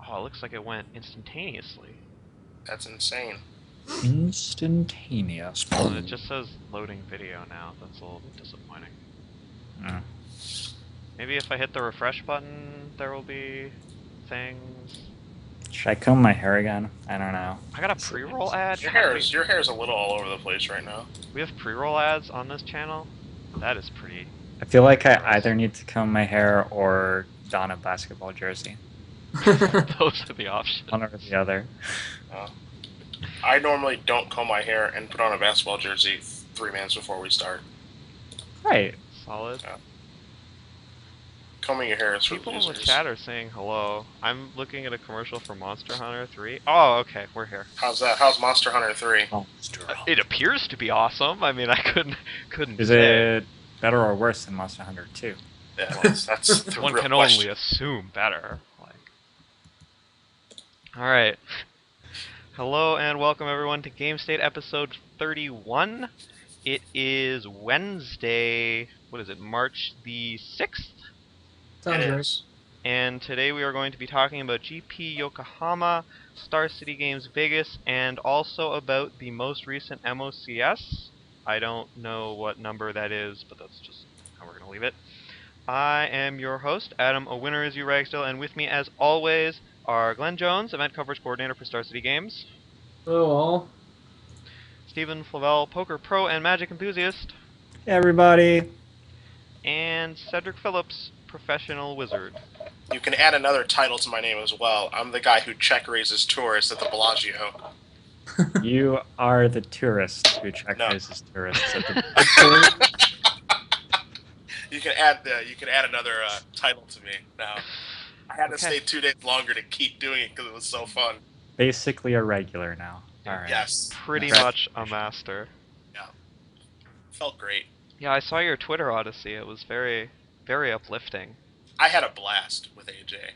Oh, it looks like it went instantaneously. That's insane. Instantaneous. And it just says loading video now. That's a little bit disappointing. Mm. Maybe if I hit the refresh button, there will be things. Should I comb my hair again? I don't know. I got a pre-roll ad. Your hair's a little all over the place right now. We have pre-roll ads on this channel. That is pretty. I feel like I either need to comb my hair or don a basketball jersey. Those are the options. One or the other. I normally don't comb my hair and put on a basketball jersey 3 minutes before we start. Right. Solid. Yeah. Combing your hair is for People in losers. the chat are saying hello. I'm looking at a commercial for Monster Hunter 3. Oh, okay, we're here. How's that? How's Monster Hunter 3? It appears to be awesome. I mean, I couldn't Is say. it better or worse than Monster Hunter 2? Yeah, that's the One real can question. only assume better. All right. Hello and welcome everyone to Gamestate episode 31. It is Wednesday. What is it? March the 6th. Sounds It right. is. And today we are going to be talking about GP Yokohama, Star City Games Vegas, and also about the most recent MOCS. I don't know what number that is, but that's just how we're going to leave it. I am your host, Adam, a winner is you, Ragsdale, and with me as always are Glenn Jones, event coverage coordinator for Star City Games. Hello all. Stephen Flavel, poker pro and magic enthusiast. Hey, everybody. And Cedric Phillips, professional wizard. You can add another title to my name as well. I'm the guy who check raises tourists at the Bellagio. You are the tourist who check No. raises tourists at the You can add another title to me now. I had to stay 2 days longer to keep doing it because it was so fun. Basically a regular now. All right. Yes, Pretty Right. much a master. felt great. Yeah, I saw your Twitter odyssey. It was very, very uplifting. I had a blast with AJ.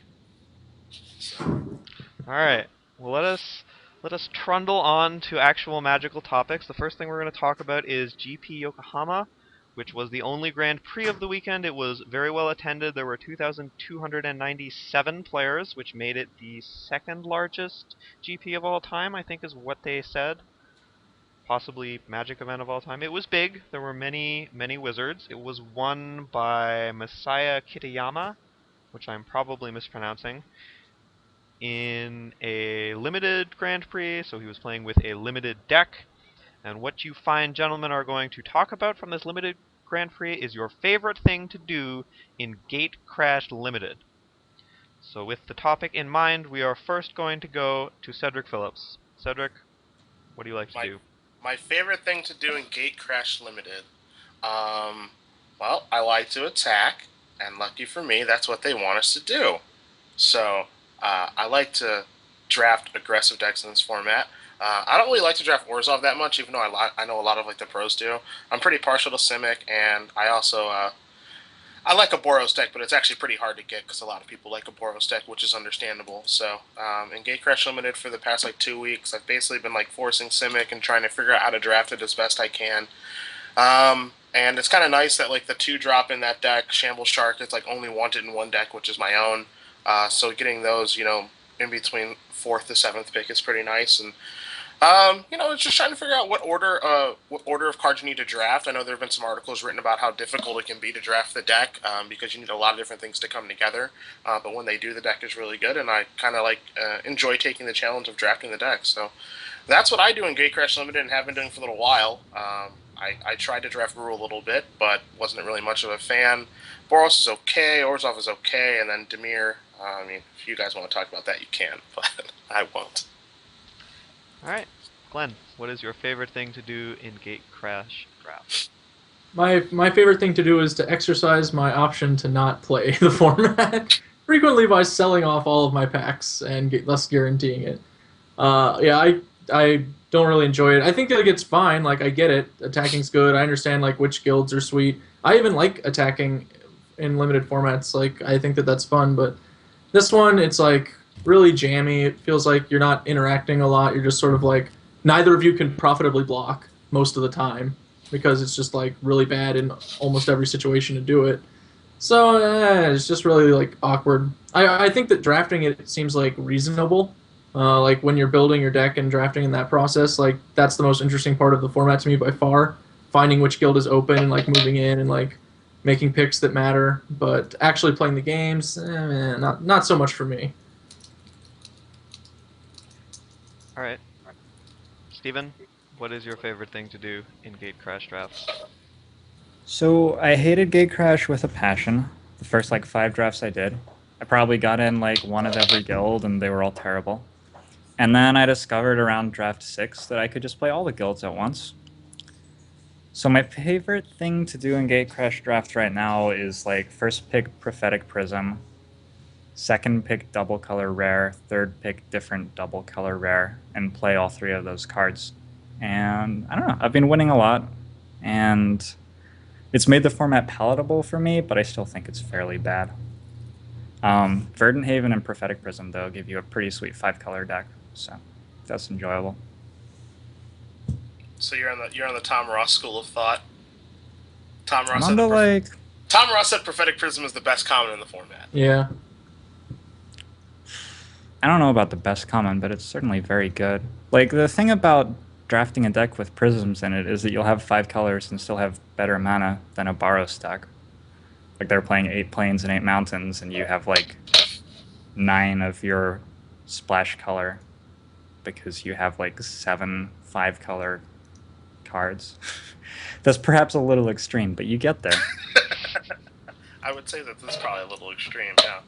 So, All right. Well, let us trundle on to actual magical topics. The first thing we're going to talk about is GP Yokohama, which was the only Grand Prix of the weekend. It was very well attended. There were 2,297 players, which made it the second largest GP of all time, I think is what they said. Possibly Magic event of all time. It was big. There were many, many wizards. It was won by Masaya Kitayama, which I'm probably mispronouncing, in a limited Grand Prix, so he was playing with a limited deck. And what you fine gentlemen are going to talk about from this limited Grand Prix is your favorite thing to do in Gate Crash Limited. So with the topic in mind, we are first going to go to Cedric Phillips. Cedric, what do you like to do? my favorite thing to do in Gate Crash Limited, well, I like to attack, and lucky for me, that's what they want us to do. So, I like to draft aggressive decks in this format. I don't really like to draft Orzhov that much, even though I know a lot of the pros do. I'm pretty partial to Simic, and I also I like a Boros deck, but it's actually pretty hard to get because a lot of people like a Boros deck, which is understandable. So in Gate Crash Limited for the past 2 weeks, I've basically been forcing Simic and trying to figure out how to draft it as best I can. And it's kind of nice that the 2-drop in that deck, Shambles Shark, it's only wanted in one deck, which is my own. So getting those, in between 4th to 7th pick is pretty nice. And it's just trying to figure out what order of cards you need to draft. I know there have been some articles written about how difficult it can be to draft the deck because you need a lot of different things to come together. But when they do, the deck is really good, and I kind of enjoy taking the challenge of drafting the deck. So that's what I do in Gate Crash Limited and have been doing for a little while. I tried to draft Guru a little bit, but wasn't really much of a fan. Boros is okay, Orzhov is okay, and then Dimir. If you guys want to talk about that, you can, but I won't. Alright, Glenn, what is your favorite thing to do in Gate Crash Draft? My favorite thing to do is to exercise my option to not play the format, frequently by selling off all of my packs and thus guaranteeing it. I don't really enjoy it. I think it's fine. I get it. Attacking's good. I understand which guilds are sweet. I even like attacking in limited formats. I think that's fun. But this one, it's really jammy. It feels like you're not interacting a lot. You're just sort of neither of you can profitably block most of the time because it's just really bad in almost every situation to do it. So it's just really like awkward. I think that drafting it seems like reasonable. Like when you're building your deck and drafting in that process, like that's the most interesting part of the format to me by far. Finding which guild is open and like moving in and like making picks that matter. But actually playing the games, not so much for me. All right, Steven, what is your favorite thing to do in gate crash drafts? So I hated Gatecrash with a passion. The first like 5 drafts I did, I probably got in like one of every guild, and they were all terrible. And then I discovered around draft 6 that I could just play all the guilds at once. So my favorite thing to do in Gatecrash drafts right now is like first pick Prophetic Prism, second pick double color rare, third pick different double color rare, and play all 3 of those cards. And I don't know, I've been winning a lot, and it's made the format palatable for me, but I still think it's fairly bad. Verdant Haven and Prophetic Prism, though, give you a pretty sweet 5-color deck, so that's enjoyable. So you're on the Tom Ross school of thought. Tom I'm Ross on said the like, Tom Ross said Prophetic Prism is the best common in the format. Yeah. I don't know about the best common, but it's certainly very good. Like, the thing about drafting a deck with prisms in it is that you'll have 5 colors and still have better mana than a Boros deck. Like, they're playing 8 plains and 8 mountains, and you have like 9 of your splash color because you have like 7 5-color cards. That's perhaps a little extreme, but you get there. I would say that this is probably a little extreme, yeah.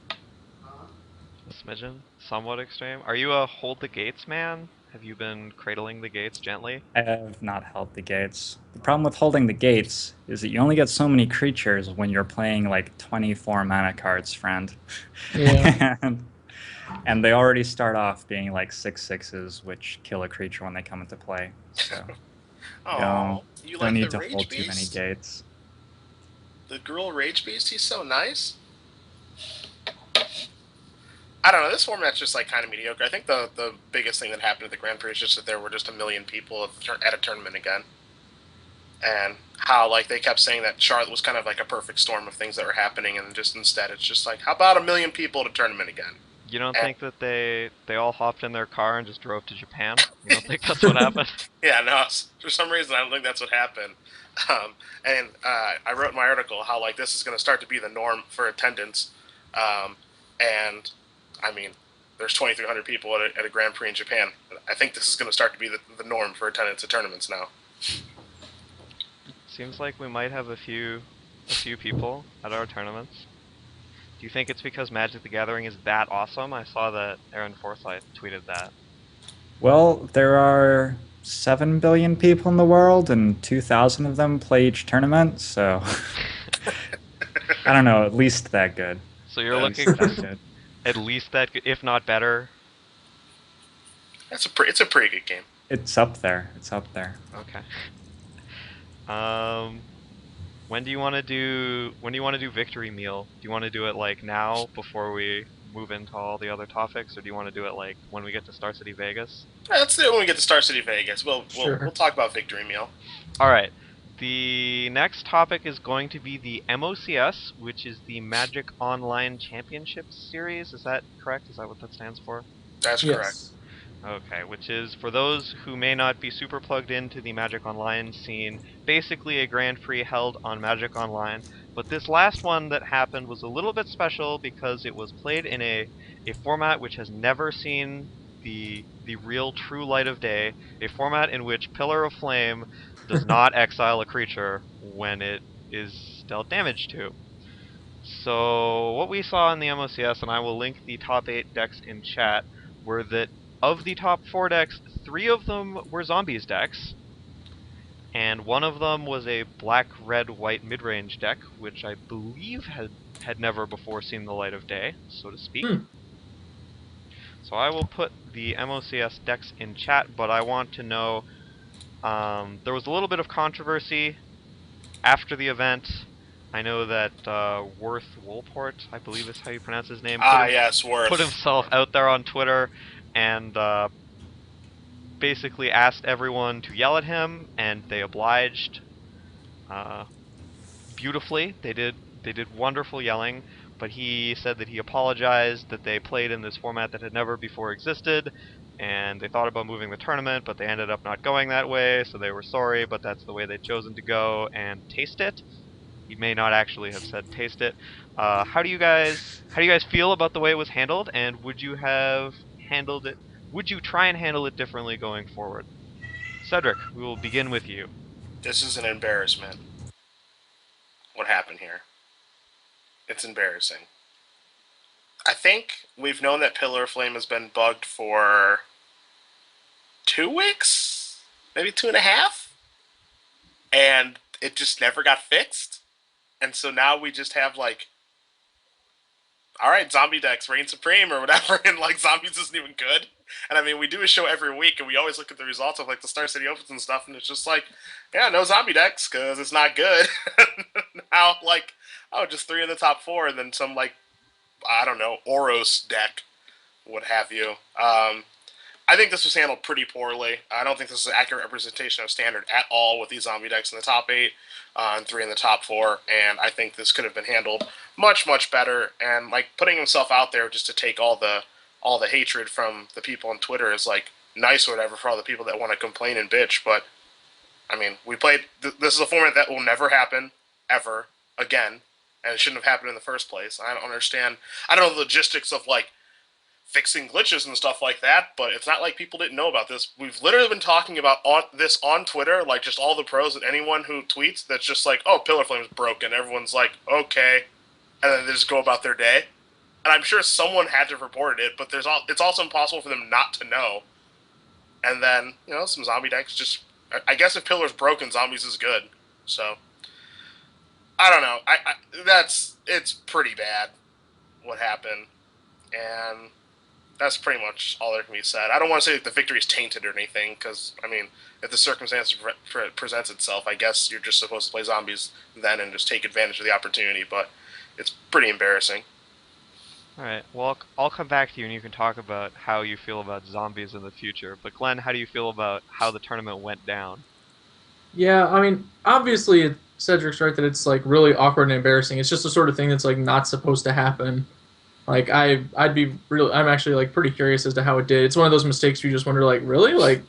A smidgen? Somewhat extreme? Are you a hold the gates man? Have you been cradling the gates gently? I have not held the gates. The problem with holding the gates is that you only get so many creatures when you're playing like 24 mana cards, friend. Yeah. and they already start off being like 6/6s, which kill a creature when they come into play. So Oh, you don't like need the to Rage hold too many Beast? gates. The girl Rage Beast, he's so nice. I don't know. This format's just like kind of mediocre. I think the biggest thing that happened at the Grand Prix is just that there were just a million people at a tournament again, and how like they kept saying that Charlotte was kind of like a perfect storm of things that were happening, and just instead it's just like, how about a million people at a tournament again? You don't think that they all hopped in their car and just drove to Japan? You don't think that's what happened? Yeah, no. For some reason, I don't think that's what happened. And I wrote in my article how like this is going to start to be the norm for attendance, and I mean, there's 2,300 people at a Grand Prix in Japan. I think this is going to start to be the norm for attendance at tournaments now. Seems like we might have a few people at our tournaments. Do you think it's because Magic the Gathering is that awesome? I saw that Aaron Forsyth tweeted that. Well, there are 7 billion people in the world, and 2,000 of them play each tournament, so I don't know, at least that good. So you're At looking least that good. at least that, if not better. It's a pretty good game. It's up there. It's up there. Okay. When do you want to do Victory Meal? Do you want to do it like now before we move into all the other topics, or do you want to do it like when we get to Star City Vegas? Let's do it when we get to Star City Vegas. We'll talk about Victory Meal. All right. The next topic is going to be the MOCS, which is the Magic Online Championship Series. Is that correct? Is that what that stands for? That's Yes. correct. Okay, which is, for those who may not be super plugged into the Magic Online scene, basically a Grand Prix held on Magic Online. But this last one that happened was a little bit special because it was played in a format which has never seen the real true light of day, a format in which Pillar of Flame does not exile a creature when it is dealt damage to. So what we saw in the MOCS, and I will link the top 8 decks in chat, were that of the top 4 decks, 3 of them were Zombies decks, and one of them was a black, red, white mid-range deck, which I believe had never before seen the light of day, so to speak. So I will put the MOCS decks in chat, but I want to know, there was a little bit of controversy after the event. I know that Worth Wolport, I believe is how you pronounce his name, Yes, Worth. put himself out there on Twitter and basically asked everyone to yell at him, and they obliged beautifully. They they did wonderful yelling, but he said that he apologized that they played in this format that had never before existed, and they thought about moving the tournament, but they ended up not going that way, so they were sorry, but that's the way they'd chosen to go, and taste it. He may not actually have said taste it. How do you guys feel about the way it was handled, and would you have handled it? Would you try and handle it differently going forward? Cedric, we will begin with you. This is an embarrassment. What happened here? It's embarrassing. I think we've known that Pillar of Flame has been bugged for 2 weeks? Maybe 2.5? And it just never got fixed? And so now we just have, like, alright, Zombie decks reign supreme or whatever, and, like, Zombies isn't even good. And I mean, we do a show every week, and we always look at the results of, like, the Star City Opens and stuff, and it's just like, yeah, no Zombie decks, because it's not good. Now, like, oh, just 3 in the top 4, and then some, like, I don't know, Oros deck, what have you. I think this was handled pretty poorly. I don't think this is an accurate representation of Standard at all with these Zombie decks in the top 8 and 3 in the top 4, and I think this could have been handled much, much better. And, like, putting himself out there just to take all the hatred from the people on Twitter is, like, nice or whatever for all the people that want to complain and bitch, but, I mean, we played... This is a format that will never happen, ever, again, and it shouldn't have happened in the first place. I don't understand... I don't know the logistics of, like, fixing glitches and stuff like that, but it's not like people didn't know about this. We've literally been talking about this on Twitter, like, just all the pros and anyone who tweets that's just like, oh, Pillar Flame's broken. Everyone's like, okay, and then they just go about their day. And I'm sure someone had to have reported it, but it's also impossible for them not to know. And then, you know, some zombie decks just... I guess if Pillar's broken, Zombies is good. So, I don't know. It's pretty bad what happened. And that's pretty much all there can be said. I don't want to say that the victory is tainted or anything, because, I mean, if the circumstance presents itself, I guess you're just supposed to play Zombies then and just take advantage of the opportunity, but it's pretty embarrassing. Alright, well, I'll come back to you and you can talk about how you feel about Zombies in the future. But Glenn, how do you feel about how the tournament went down? Yeah, I mean, obviously, Cedric's right that it's, like, really awkward and embarrassing. It's just the sort of thing that's, like, not supposed to happen. Like, I'm actually, like, pretty curious as to how it did. It's one of those mistakes where you just wonder, like, really? Like,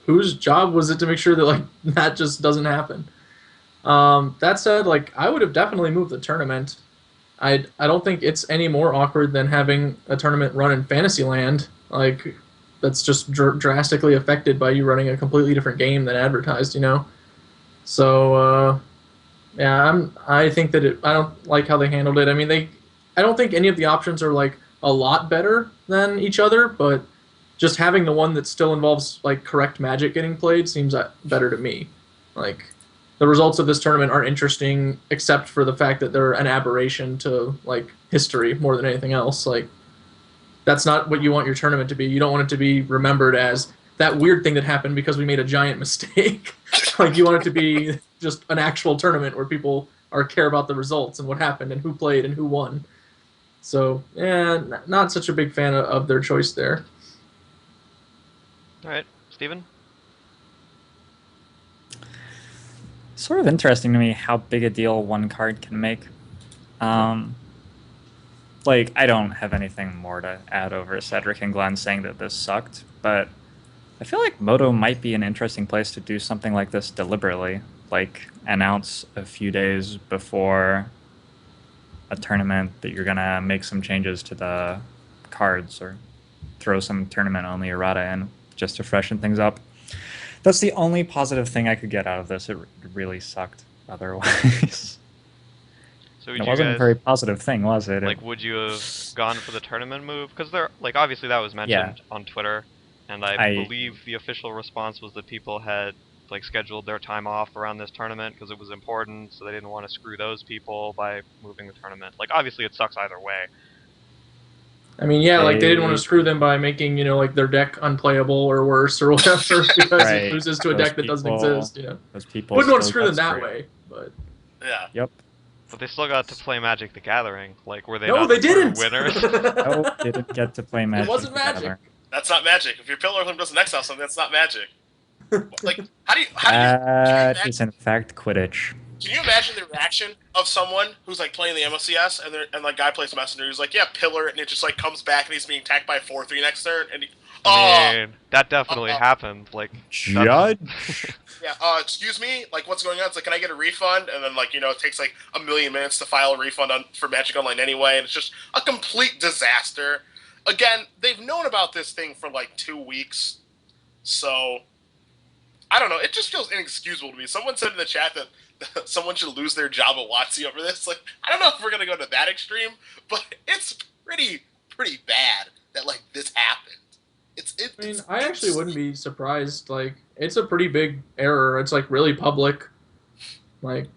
whose job was it to make sure that, like, that just doesn't happen? That said, like, I would have definitely moved the tournament. I don't think it's any more awkward than having a tournament run in Fantasyland. Like, that's just drastically affected by you running a completely different game than advertised, you know? So, yeah, I think that I don't like how they handled it. I mean, I don't think any of the options are, like, a lot better than each other, but just having the one that still involves, like, correct Magic getting played seems better to me. Like, the results of this tournament aren't interesting except for the fact that they're an aberration to, like, history more than anything else. Like, that's not what you want your tournament to be. You don't want it to be remembered as that weird thing that happened because we made a giant mistake. Like, you want it to be just an actual tournament where people care about the results and what happened and who played and who won. So, yeah, not such a big fan of their choice there. Alright, Steven? Sort of interesting to me how big a deal one card can make. Like, I don't have anything more to add over Cedric and Glenn saying that this sucked, but I feel like Moto might be an interesting place to do something like this deliberately. Like, announce a few days before a tournament that you're gonna make some changes to the cards or throw some tournament-only errata in just to freshen things up. That's the only positive thing I could get out of this. It really sucked otherwise. So it wasn't a very positive thing, was it? Like, would you have gone for the tournament move? Because like, obviously that was mentioned on Twitter, and I believe the official response was that people had, like, scheduled their time off around this tournament because it was important, so they didn't want to screw those people by moving the tournament. Like, obviously it sucks either way. I mean, yeah, like, they didn't want to screw them by making, you know, like, their deck unplayable or worse or whatever because it loses to a deck that doesn't exist, you know. Those people wouldn't want to screw them that way, but... Yeah. Yep. But they still got to play Magic the Gathering. Like, were they no, not they didn't. Winners? No, they didn't get to play Magic. It wasn't Magic. That's not Magic. If your Pillar of Flame doesn't exile something, that's not Magic. Like, how do you That is in fact Quidditch. Can you imagine the reaction of someone who's like playing the MOCS and like guy plays Messenger, who's like, yeah, pillar, and it just like comes back and he's being attacked by 4-3 next turn, and I oh, mean, that definitely happened. Like, that's Judge. yeah, excuse me, like what's going on? It's like, can I get a refund? And then like it takes like a million minutes to file a refund for Magic Online anyway, and it's just a complete disaster. Again, they've known about this thing for like 2 weeks, so I don't know. It just feels inexcusable to me. Someone said in the chat that someone should lose their job at WotC over this. Like, I don't know if we're gonna go to that extreme, but it's pretty bad that like this happened. I mean, I actually wouldn't be surprised. Like, it's a pretty big error. It's like really public. Like,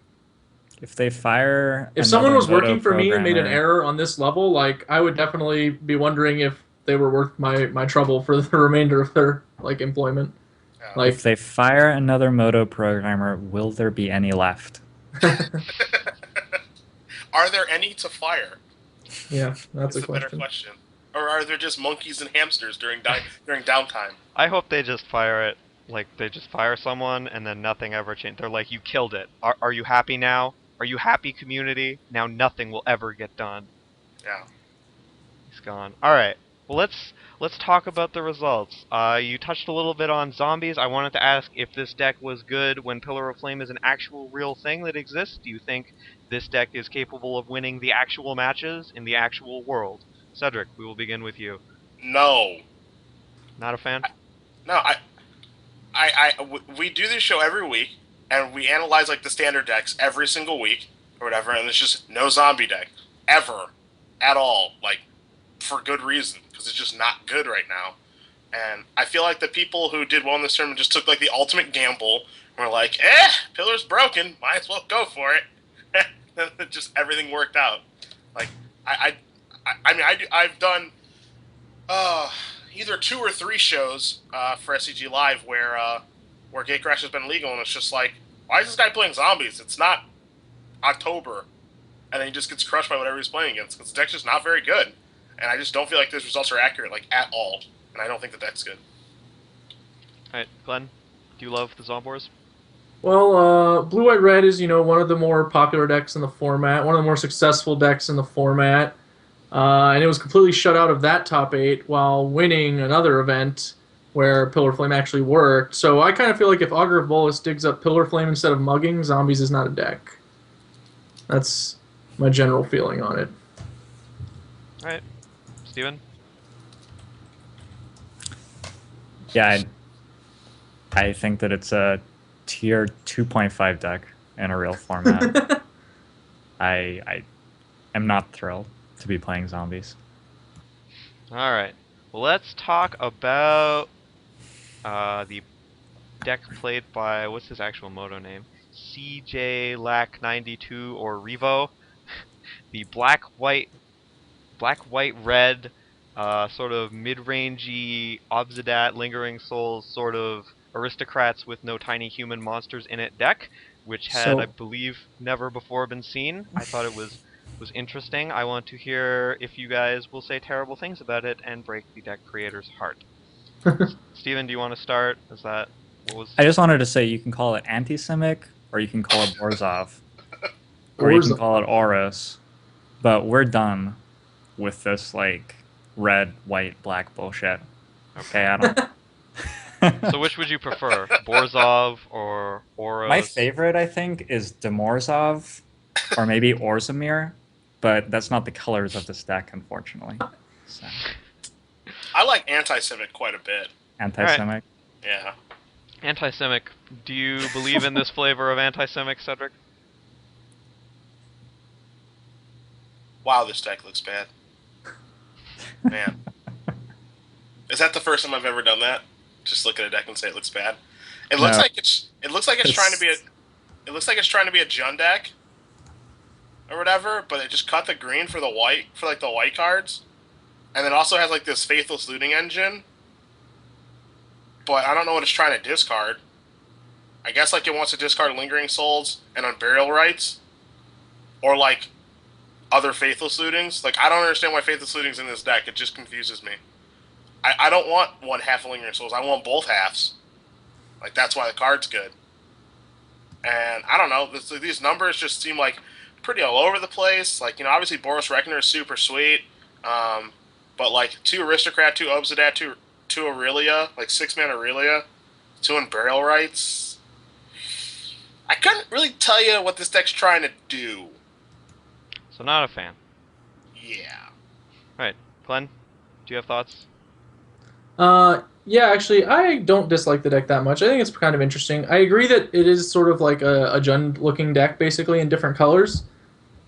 If they fire, if someone another was working Moto for me and made an programmer- error on this level, like I would definitely be wondering if they were worth my trouble for the remainder of their like employment. Yeah. Like, if they fire another Moto programmer, will there be any left? Are there any to fire? yeah, that's It's a better question. question. Or are there just monkeys and hamsters during downtime? I hope they just fire it. Like, they just fire someone and then nothing ever changes. They're like, you killed it. Are you happy now? Are you happy, community? Now nothing will ever get done. Yeah. He's gone. Alright. Well, let's talk about the results. You touched a little bit on zombies. I wanted to ask if this deck was good when Pillar of Flame is an actual real thing that exists. Do you think this deck is capable of winning the actual matches in the actual world? Cedric, we will begin with you. No. Not a fan? No, we do this show every week, and we analyze like the standard decks every single week or whatever, and it's just no zombie deck ever, at all, like for good reason, because it's just not good right now. And I feel like the people who did well in this tournament just took like the ultimate gamble and were like, Pillar's broken, might as well go for it. And just everything worked out. Like I've done either 2 or 3 shows for SCG Live where Gatecrash has been legal, and it's just like, why is this guy playing zombies? It's not October, and then he just gets crushed by whatever he's playing against because the deck's just not very good, and I just don't feel like those results are accurate like at all, and I don't think the deck's good. Alright, Glenn, do you love the Zombors? Well, Blue White Red is one of the more popular decks in the format, one of the more successful decks in the format. And it was completely shut out of that top 8 while winning another event where Pillar Flame actually worked. So I kind of feel like if Augur of Bolus digs up Pillar Flame instead of mugging, Zombies is not a deck. That's my general feeling on it. Alright. Steven? Yeah, I think that it's a tier 2.5 deck in a real format. I am not thrilled to be playing zombies. Alright. Well, let's talk about the deck played by, what's his actual moto name? CJ Lack 92 or Revo. The black-white red sort of mid-rangey Obsidat Lingering Souls sort of aristocrats with no tiny human monsters in it deck, which had, I believe, never before been seen. I thought it was interesting. I want to hear if you guys will say terrible things about it and break the deck creator's heart. Steven, do you want to start? Is that what was? I just wanted to say you can call it Antisemic, or you can call it Borzov, or you can call it Oros, but we're done with this like red, white, black bullshit. Okay, I don't. So which would you prefer, Borzov or Oros? My favorite, I think, is Demorzov, or maybe Orzamir, but that's not the colors of this deck, unfortunately. So. I like Anti-Semic quite a bit. Anti-Semic? Right. Yeah. Anti-Semic. Do you believe in this flavor of anti-Semic, Cedric? Wow, this deck looks bad. Man. Is that the first time I've ever done that? Just look at a deck and say it looks bad? It looks like it's trying to be a Jund deck or whatever, but it just cut the green for the white cards. And then also has like this Faithless Looting engine. But I don't know what it's trying to discard. I guess like it wants to discard Lingering Souls and Unburial Rites. Or like other Faithless Lootings. Like I don't understand why Faithless Looting's in this deck. It just confuses me. I don't want one half of Lingering Souls. I want both halves. Like that's why the card's good. And I don't know, these numbers just seem like pretty all over the place. Like, obviously Boris Reckoner is super sweet, um, but like 2 Aristocrat, 2 Obsidat, 2 Aurelia, like 6-man Aurelia, 2 in Burial Rights. I couldn't really tell you what this deck's trying to do. So not a fan. Yeah. Right. Glenn, do you have thoughts? Yeah, actually, I don't dislike the deck that much. I think it's kind of interesting. I agree that it is sort of like a Jund-looking deck, basically, in different colors.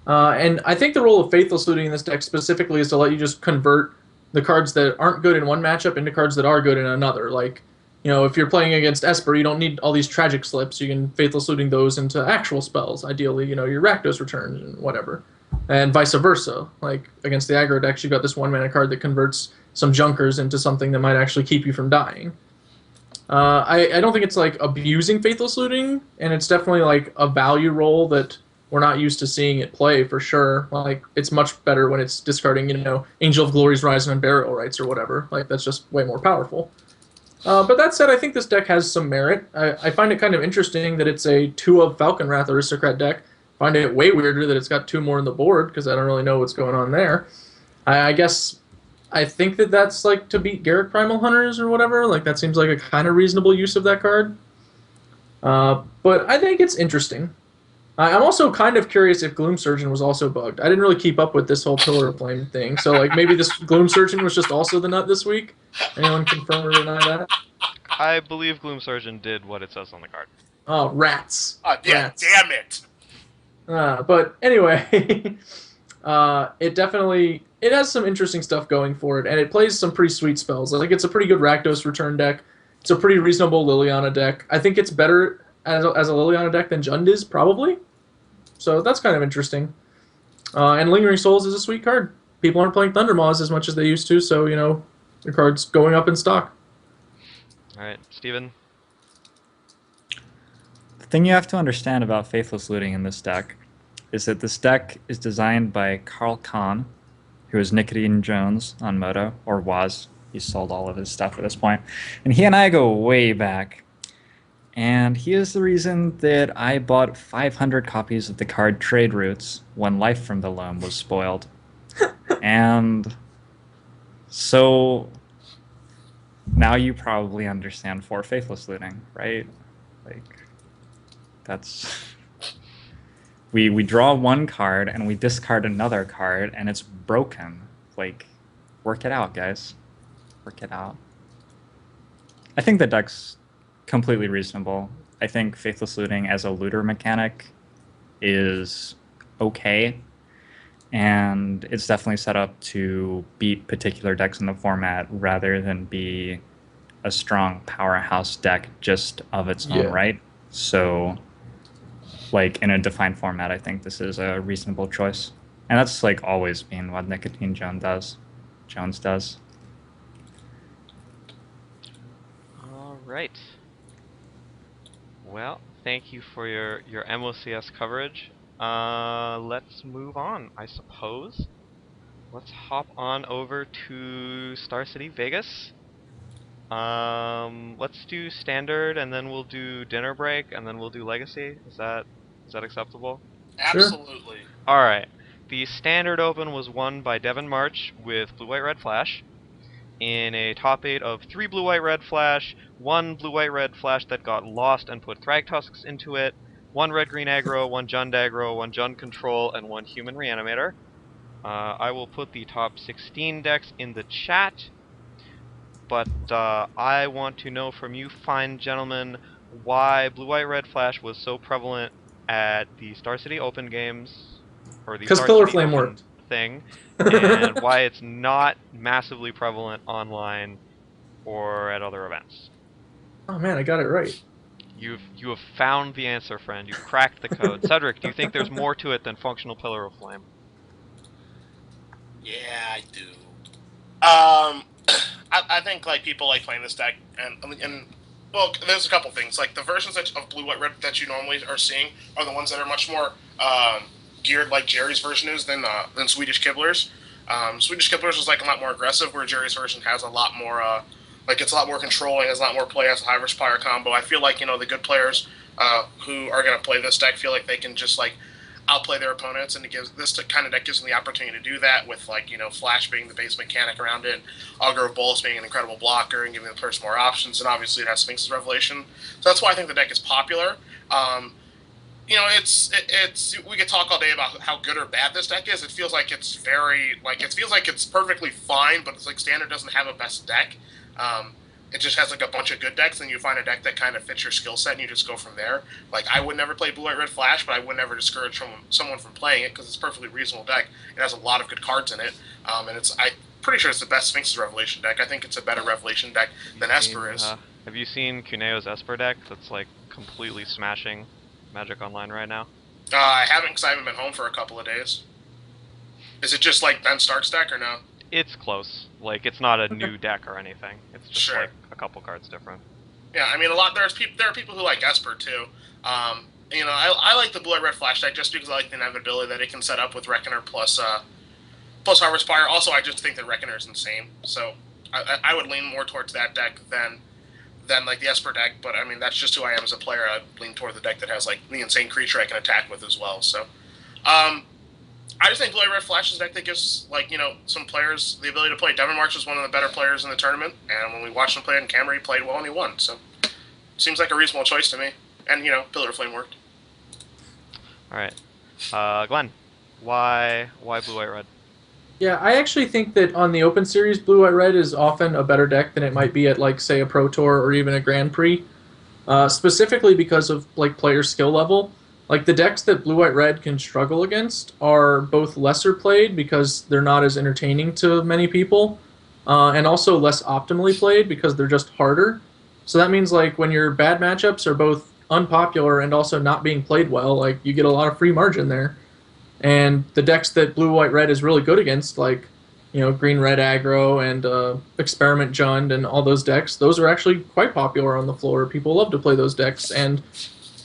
And I think the role of Faithless Looting in this deck specifically is to let you just convert the cards that aren't good in one matchup into cards that are good in another. Like, if you're playing against Esper, you don't need all these tragic slips. You can Faithless Looting those into actual spells, ideally, your Rakdos Return and whatever. And vice versa. Like, against the aggro decks, you've got this 1-mana card that converts some junkers into something that might actually keep you from dying. I don't think it's like abusing Faithless Looting, and it's definitely like a value role that we're not used to seeing it play for sure. Like, it's much better when it's discarding, Angel of Glory's Rise and Burial Rights or whatever. Like, that's just way more powerful. But that said, I think this deck has some merit. I find it kind of interesting that it's a 2 of Falcon Wrath Aristocrat deck. I find it way weirder that it's got 2 more on the board, because I don't really know what's going on there. I guess I think that that's like to beat Garrett Primal Hunters or whatever. Like, that seems like a kind of reasonable use of that card. But I think it's interesting. I'm also kind of curious if Gloom Surgeon was also bugged. I didn't really keep up with this whole Pillar of Flame thing, so like maybe this Gloom Surgeon was just also the nut this week. Anyone confirm or deny that? I believe Gloom Surgeon did what it says on the card. Oh, rats! Yeah, Rats. damn it. But anyway, it has some interesting stuff going for it, and it plays some pretty sweet spells. Like, it's a pretty good Rakdos Return deck. It's a pretty reasonable Liliana deck. I think it's better as a Liliana deck than Jund is, probably. So that's kind of interesting. And Lingering Souls is a sweet card. People aren't playing Thundermaws as much as they used to, so, the card's going up in stock. Alright, Steven? The thing you have to understand about Faithless Looting in this deck is that this deck is designed by Carl Kahn, who is Nicotine Jones on Moto, or was. He's sold all of his stuff at this point. And he and I go way back. And he is the reason that I bought 500 copies of the card Trade Routes when Life from the Loam was spoiled. And so now you probably understand for Faithless Looting, right? Like, that's... We draw one card and we discard another card and it's broken. Like, work it out, guys. Work it out. I think the deck's completely reasonable. I think Faithless Looting as a looter mechanic is okay, and it's definitely set up to beat particular decks in the format rather than be a strong powerhouse deck just of its own right. So, like, in a defined format, I think this is a reasonable choice. And that's, like, always been what Nicotine Jones does. Alright. Well, thank you for your MOCS coverage. Let's move on, I suppose. Let's hop on over to Star City Vegas. Let's do Standard, and then we'll do Dinner Break, and then we'll do Legacy. Is that acceptable? Absolutely. Alright. The Standard Open was won by Devin March with Blue White Red Flash in a top 8 of 3 Blue White Red Flash, 1 Blue White Red Flash that got lost and put Thragtusks into it, 1 Red Green Aggro, 1 Jund Aggro, 1 Jund Control, and 1 Human Reanimator. I will put the top 16 decks in the chat, but I want to know from you fine gentlemen why Blue White Red Flash was so prevalent at the Star City Open games, or the Because Star Pillar City Flame Open worked. thing, and why it's not massively prevalent online or at other events. Oh man, I got it right. You have found the answer, friend. You've cracked the code. Cedric, do you think there's more to it than functional Pillar of Flame? Yeah, I do. I think like people like playing this deck, and well, there's a couple things. Like the versions of Blue White Red that you normally are seeing are the ones that are much more geared like Jerry's version is than Swedish Kibblers. Swedish Kibblers was like a lot more aggressive, where Jerry's version has a lot more Like it's a lot more controlling, has a lot more play, has a high risk fire combo. I feel like the good players who are going to play this deck feel like they can just like outplay their opponents, and it gives this kind of deck gives them the opportunity to do that with like Flash being the base mechanic around it, Augur of Bolus being an incredible blocker and giving the players more options, and obviously it has Sphinx's Revelation. So that's why I think the deck is popular. Um, it's we could talk all day about how good or bad this deck is. It feels like it's it feels like it's perfectly fine, but it's like Standard doesn't have a best deck. Um, it just has like a bunch of good decks, and you find a deck that kind of fits your skill set, and you just go from there. Like I would never play Blue White Red Flash, but I would never discourage someone from playing it because it's a perfectly reasonable deck. It has a lot of good cards in it, and I'm pretty sure it's the best Sphinx's Revelation deck. I think it's a better Revelation deck than Esper is. Have you seen Cuneo's Esper deck? That's like completely smashing Magic Online right now. I haven't, because I haven't been home for a couple of days. Is it just like Ben Stark's deck or no? It's close. Like it's not a new deck or anything. It's just Sure. like a couple cards different. Yeah, I mean there are people who like Esper too. I like the Blue Red Flash deck just because I like the inevitability that it can set up with Reckoner plus Harvest Fire. Also, I just think that Reckoner is insane, so I would lean more towards that deck than like the Esper deck. But I mean that's just who I am as a player. I lean toward the deck that has like the insane creature I can attack with as well. So. I just think Blue Red Flash is a deck that gives some players the ability to play. Devin March was one of the better players in the tournament, and when we watched him play in camera, he played well and he won. So seems like a reasonable choice to me. And Pillar of Flame worked. All right, Glenn, why Blue White Red? Yeah, I actually think that on the Open Series, Blue White Red is often a better deck than it might be at like say a Pro Tour or even a Grand Prix, specifically because of like player skill level. Like the decks that Blue White Red can struggle against are both lesser played because they're not as entertaining to many people, and also less optimally played because they're just harder. So that means like when your bad matchups are both unpopular and also not being played well, like you get a lot of free margin there. And the decks that Blue White Red is really good against, like Green Red Aggro and Experiment Jund and all those decks, those are actually quite popular on the floor. People love to play those decks, and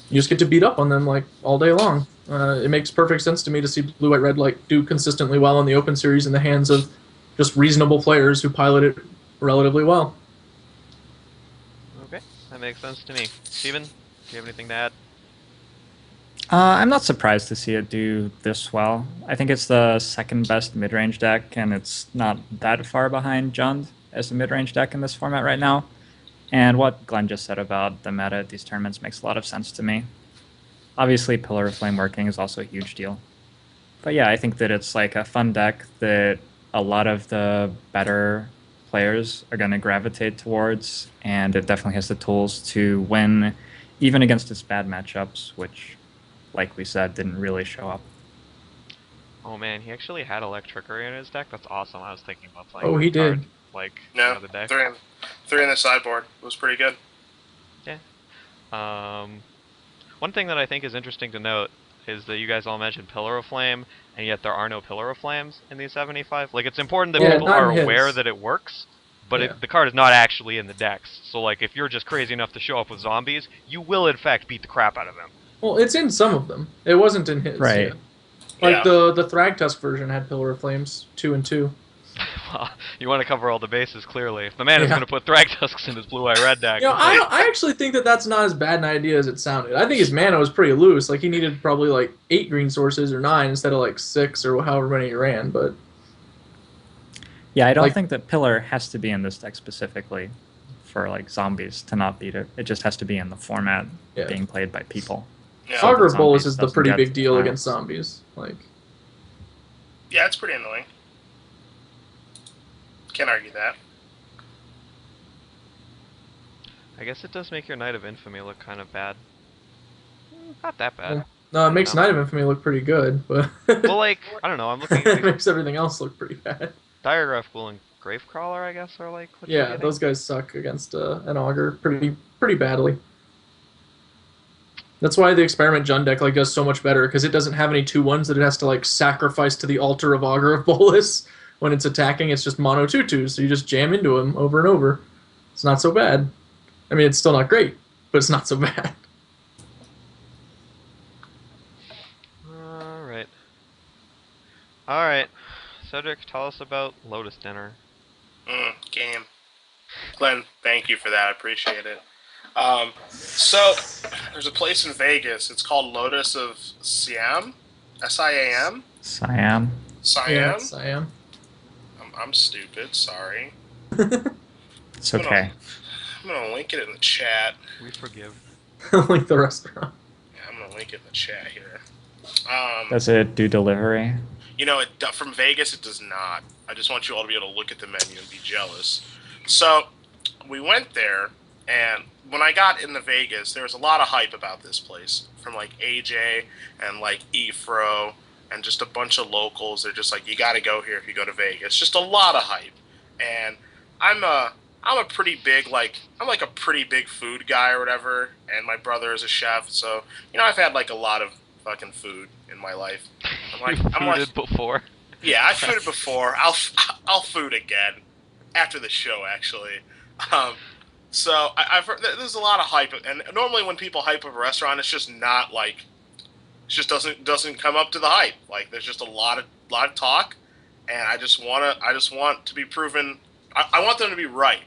you just get to beat up on them like all day long. It makes perfect sense to me to see Blue White Red like do consistently well in the Open Series in the hands of just reasonable players who pilot it relatively well. Okay, that makes sense to me. Steven, do you have anything to add? I'm not surprised to see it do this well. I think it's the second best mid-range deck, and it's not that far behind Jund as a mid-range deck in this format right now. And what Glenn just said about the meta at these tournaments makes a lot of sense to me. Obviously, Pillar of Flame working is also a huge deal. But yeah, I think that it's like a fun deck that a lot of the better players are going to gravitate towards, and it definitely has the tools to win even against its bad matchups, which, like we said, didn't really show up. Oh man, he actually had Electrickery in his deck. That's awesome. I was thinking about playing. Oh, he that card, did. Like No, the deck. three in the sideboard. It was pretty good. Yeah. One thing that I think is interesting to note is that you guys all mentioned Pillar of Flame, and yet there are no Pillar of Flames in these 75. Like, it's important that people are aware that it works, but the card is not actually in the decks. So, like, if you're just crazy enough to show up with zombies, you will, in fact, beat the crap out of them. Well, it's in some of them. It wasn't in his. Right. Yeah. Like the Thragtusk version had Pillar of Flames 2 and 2. Well, you want to cover all the bases, clearly. If the man is going to put Thragtusks in his Blue-Eye-Red deck... I actually think that that's not as bad an idea as it sounded. I think his mana was pretty loose. Like, he needed probably, like, 8 green sources or 9 instead of, like, 6 or however many he ran, but... Yeah, I don't think that Pillar has to be in this deck specifically for, like, zombies to not beat it. It just has to be in the format being played by people. Yeah. Augur of Bolus is the pretty big deal against zombies. Like... Yeah, it's pretty annoying. Can't argue that. I guess it does make your Knight of Infamy look kind of bad. Not that bad. Yeah. No, it makes Knight of Infamy look pretty good, but... Well, like, I don't know, I'm looking at... It makes everything else look pretty bad. Diregraph Ghoul and Gravecrawler, I guess, are like... Yeah, those guys suck against an Augur pretty badly. That's why the Experiment Jund deck like does so much better, because it doesn't have any 2/1s that it has to like sacrifice to the altar of Augur of Bolus. When it's attacking, it's just mono 2/2s, so you just jam into him over and over. It's not so bad. I mean, it's still not great, but it's not so bad. Alright. Cedric, tell us about Lotus Dinner. Game. Glenn, thank you for that. I appreciate it. So there's a place in Vegas. It's called Lotus of Siam, Siam, Siam. Yeah, Siam. it's I am. I'm stupid. Sorry. It's okay. I'm gonna link it in the chat. We forgive. Like the restaurant. Yeah, I'm gonna link it in the chat here. Does it do delivery? You know, from Vegas, it does not. I just want you all to be able to look at the menu and be jealous. So we went there, and when I got into Vegas, there was a lot of hype about this place from like AJ and like Efro and just a bunch of locals. They're just like, you got to go here if you go to Vegas. Just a lot of hype, and I'm a pretty big I'm like a pretty big food guy or whatever, and my brother is a chef, so I've had like a lot of fucking food in my life. I'm Fooded before. yeah, I've fooded before. I'll food again after the show, actually. So I've heard there's a lot of hype, and normally when people hype up a restaurant, it's just not like it just doesn't come up to the hype. Like there's just a lot of talk, and I just want to be proven. I want them to be right,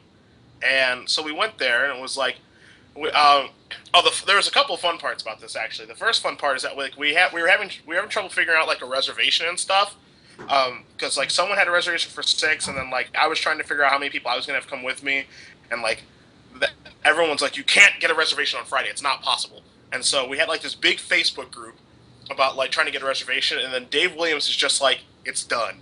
and so we went there, and it was like, there was a couple of fun parts about this actually. The first fun part is that we were having trouble figuring out like a reservation and stuff, because like someone had a reservation for 6, and then like I was trying to figure out how many people I was gonna have come with me, and like everyone's like, you can't get a reservation on Friday, it's not possible. And so we had like this big Facebook group about like trying to get a reservation, and then Dave Williams is just like, it's done.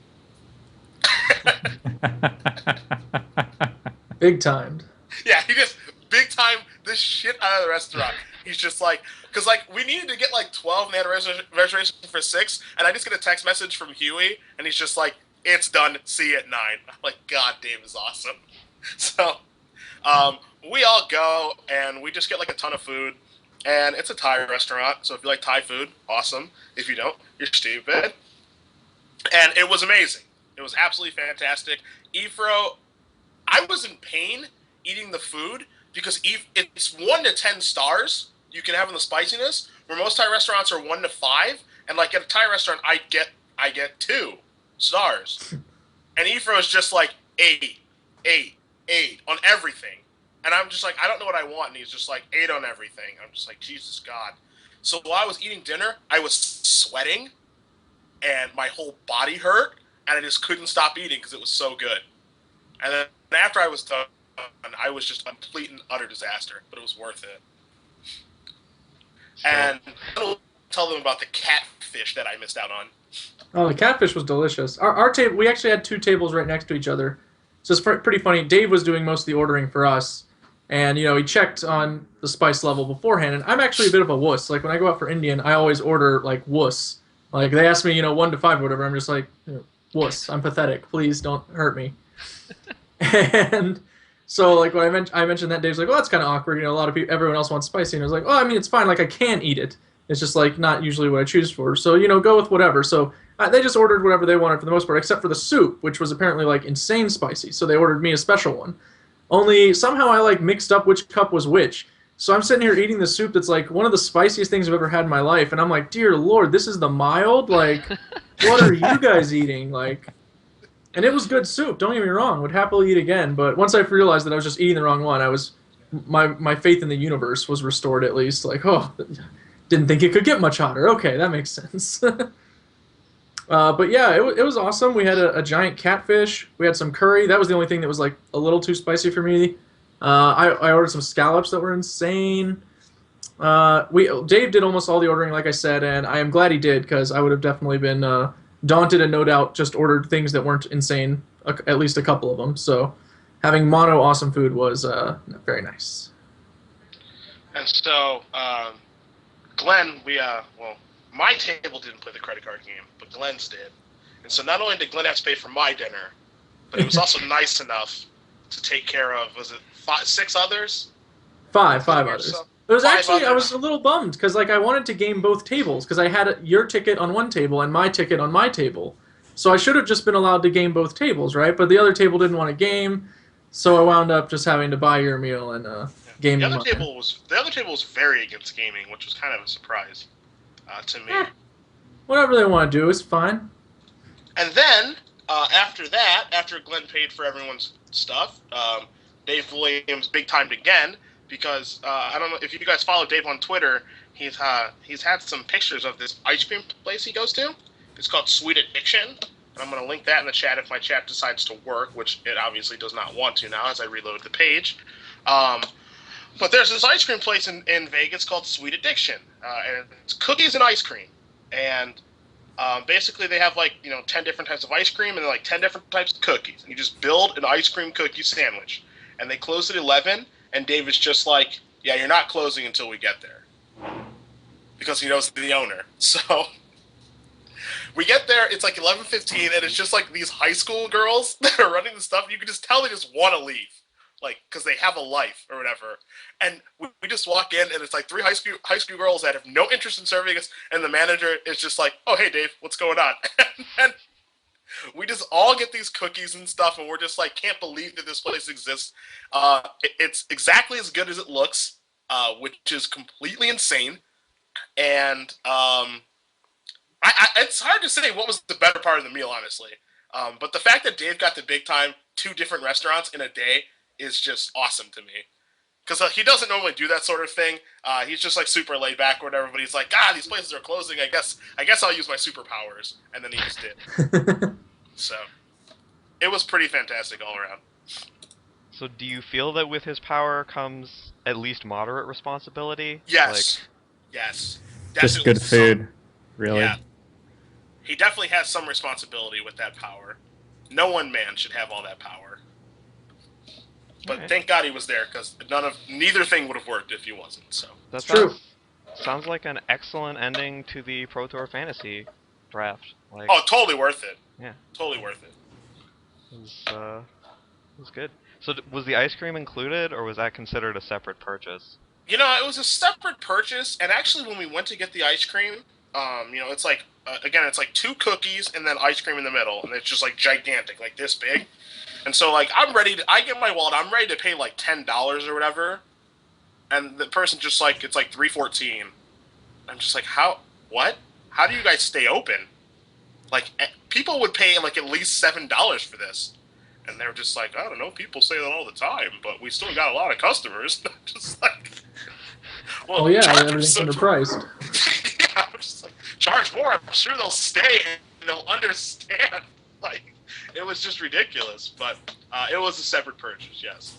Big timed. Yeah, he just big time this shit out of the restaurant. He's just like, because like we needed to get like 12 and they had a reservation for 6, and I just get a text message from Huey, and he's just like, it's done, see you at 9. I'm like, God, Dave is awesome. So we all go, and we just get like a ton of food, and it's a Thai restaurant, so if you like Thai food, awesome. If you don't, you're stupid. And it was amazing. It was absolutely fantastic. Efro, I was in pain eating the food because it's 1 to 10 stars you can have in the spiciness, where most Thai restaurants are 1 to 5, and like at a Thai restaurant, I get 2 stars, and Efro is just like 8 on everything, and I'm just like, I don't know what I want, and he's just like 8 on everything. I'm just like, Jesus God. So while I was eating dinner, I was sweating, and my whole body hurt, and I just couldn't stop eating because it was so good. And then after I was done, I was just a complete and utter disaster, but it was worth it. And I'll tell them about the catfish that I missed out on. Oh, the catfish was delicious. Our table, we actually had 2 tables right next to each other, so it's pretty funny. Dave was doing most of the ordering for us, and he checked on the spice level beforehand. And I'm actually a bit of a wuss. Like when I go out for Indian, I always order like wuss. Like they ask me, 1 to 5 or whatever. I'm just like, wuss. I'm pathetic. Please don't hurt me. And so like when I mentioned that, Dave's like, well, that's kind of awkward. A lot of people, everyone else wants spicy, and I was like, oh, I mean, it's fine. Like I can eat it. It's just like not usually what I choose for. So go with whatever. So they just ordered whatever they wanted for the most part, except for the soup, which was apparently like insane spicy. So they ordered me a special one. Only somehow I like mixed up which cup was which. So I'm sitting here eating the soup that's like one of the spiciest things I've ever had in my life, and I'm like, dear Lord, this is the mild? Like, what are you guys eating? Like, and it was good soup. Don't get me wrong. Would happily eat again. But once I realized that I was just eating the wrong one, my faith in the universe was restored at least. Like, oh, didn't think it could get much hotter. Okay, that makes sense. But yeah, it was awesome. We had a giant catfish. We had some curry. That was the only thing that was like a little too spicy for me. I ordered some scallops that were insane. Dave did almost all the ordering, like I said, and I am glad he did, because I would have definitely been daunted and no doubt just ordered things that weren't insane, at least a couple of them. So having mono awesome food was very nice. And so, Glenn, my table didn't play the credit card game, but Glenn's did. And so not only did Glenn have to pay for my dinner, but it was also nice enough to take care of, was it 6 others? 5 others. So, it was 5 actually, others. I was a little bummed, because like I wanted to game both tables, because I had your ticket on one table and my ticket on my table. So I should have just been allowed to game both tables, right? But the other table didn't want to game, so I wound up just having to buy your meal and game the them other table was very against gaming, which was kind of a surprise to me. Whatever they want to do is fine. And then after that, after Glenn paid for everyone's stuff, Dave Williams big timed again because I don't know if you guys follow Dave on Twitter. He's had some pictures of this ice cream place he goes to. It's called Sweet Addiction, and I'm going to link that in the chat if my chat decides to work, which it obviously does not want to now as I reload the page. But there's this ice cream place in Vegas called Sweet Addiction, and it's cookies and ice cream, and basically they have 10 different types of ice cream and 10 different types of cookies, and you just build an ice cream cookie sandwich, and they close at 11, and David's just like, yeah, you're not closing until we get there, because he knows the owner. So we get there, it's 11:15, and it's just these high school girls that are running the stuff. You can just tell they just want to leave, because they have a life or whatever. And we just walk in, and it's three high school girls that have no interest in serving us, and the manager is just like, oh, hey, Dave, what's going on? And we just all get these cookies and stuff, and we're just can't believe that this place exists. It's exactly as good as it looks, which is completely insane. And it's hard to say what was the better part of the meal, honestly. But the fact that Dave got the big time 2 different restaurants in a day is just awesome to me. Because he doesn't normally do that sort of thing. He's just super laid back or whatever. But he's like, these places are closing. I guess I'll use my superpowers. And then he just did. So it was pretty fantastic all around. So do you feel that with his power comes at least moderate responsibility? Yes. Yes. Just good food, really. Yeah. He definitely has some responsibility with that power. No one man should have all that power. But Right. Thank God he was there, because neither thing would have worked if he wasn't. So That's true. Sounds like an excellent ending to the Pro Tour Fantasy draft. totally worth it. Yeah. Totally worth it. It was good. So was the ice cream included, or was that considered a separate purchase? It was a separate purchase, and actually when we went to get the ice cream, it's again, it's 2 cookies and then ice cream in the middle, and it's just gigantic, this big. And so I get my wallet, I'm ready to pay $10 or whatever, and the person just it's $3.14. I'm just what? How do you guys stay open? People would pay at least $7 for this, and they're just I don't know, people say that all the time, but we still got a lot of customers. Just well, Oh yeah, charge everything's them underpriced. yeah, I'm just charge more. I'm sure they'll stay and they'll understand. It was just ridiculous, but it was a separate purchase. Yes.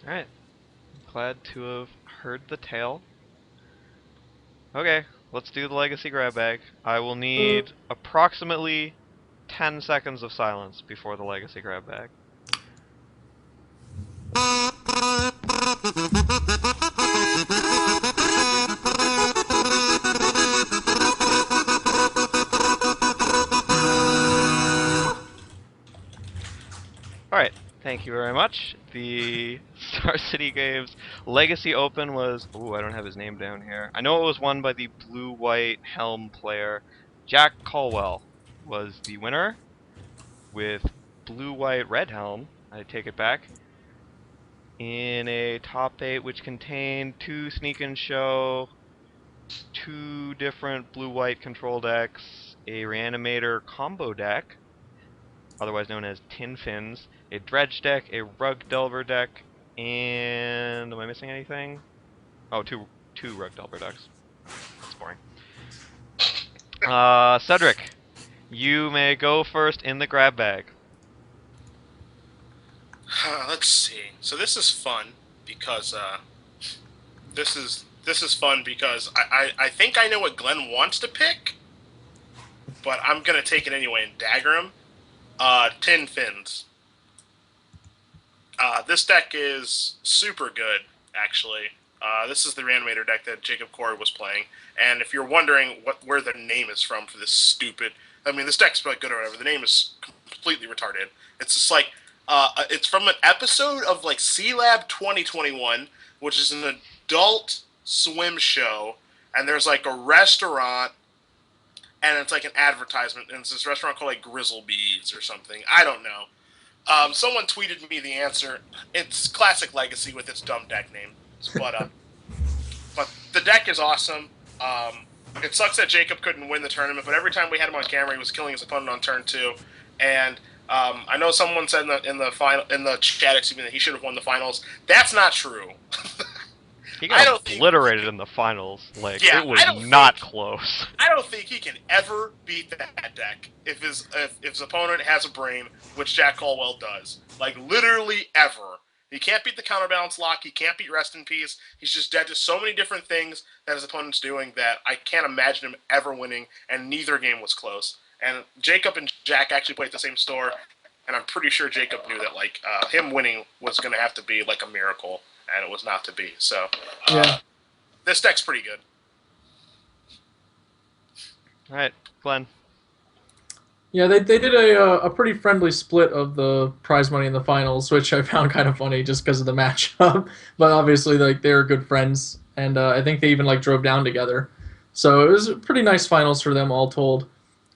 All right. Glad to have heard the tale. Okay, let's do the legacy grab bag. I will need approximately 10 seconds of silence before the legacy grab bag. Alright, thank you very much. The Star City Games Legacy Open was... Ooh, I don't have his name down here. I know it was won by the blue-white helm player. Jack Caldwell was the winner, with blue-white red helm, I take it back, in a top 8 which contained 2 Sneak and Show, 2 different blue-white control decks, a Reanimator combo deck, otherwise known as Tin Fins, a Dredge deck, a Rug Delver deck, and... am I missing anything? Oh, two Rug Delver decks. That's boring. Cedric, you may go first in the grab bag. Let's see. So this is fun because this is fun because I think I know what Glenn wants to pick, but I'm gonna take it anyway and dagger him. Tin Fins. This deck is super good, actually. This is the Reanimator deck that Jacob Corey was playing, and if you're wondering where the name is from for this stupid... I mean, this deck's probably good or whatever. The name is completely retarded. It's just it's from an episode of C-Lab 2021, which is an adult swim show, and there's a restaurant, and it's an advertisement, and it's this restaurant called Grizzlebees or something. I don't know. Someone tweeted me the answer. It's Classic Legacy with its dumb deck name. But the deck is awesome. It sucks that Jacob couldn't win the tournament, but every time we had him on camera, he was killing his opponent on turn 2. And I know someone said in the final in the chat, excuse me, that he should have won the finals. That's not true. He I got don't think. obliterated in the finals. Like, Yeah, it was I don't not think. close. I don't think he can ever beat that deck if his opponent has a brain, which Jack Caldwell does. Like literally ever. He can't beat the counterbalance lock. He can't beat rest in peace. He's just dead to so many different things that his opponent's doing that I can't imagine him ever winning. And neither game was close. And Jacob and Jack actually played at the same store, and I'm pretty sure Jacob knew that like him winning was going to have to be like a miracle, and it was not to be. So Yeah. this deck's pretty good. All right, Glenn. Yeah, they did a pretty friendly split of the prize money in the finals, which I found kind of funny just because of the matchup. But obviously, like they were good friends, and I think they even like drove down together. So it was a pretty nice finals for them all told.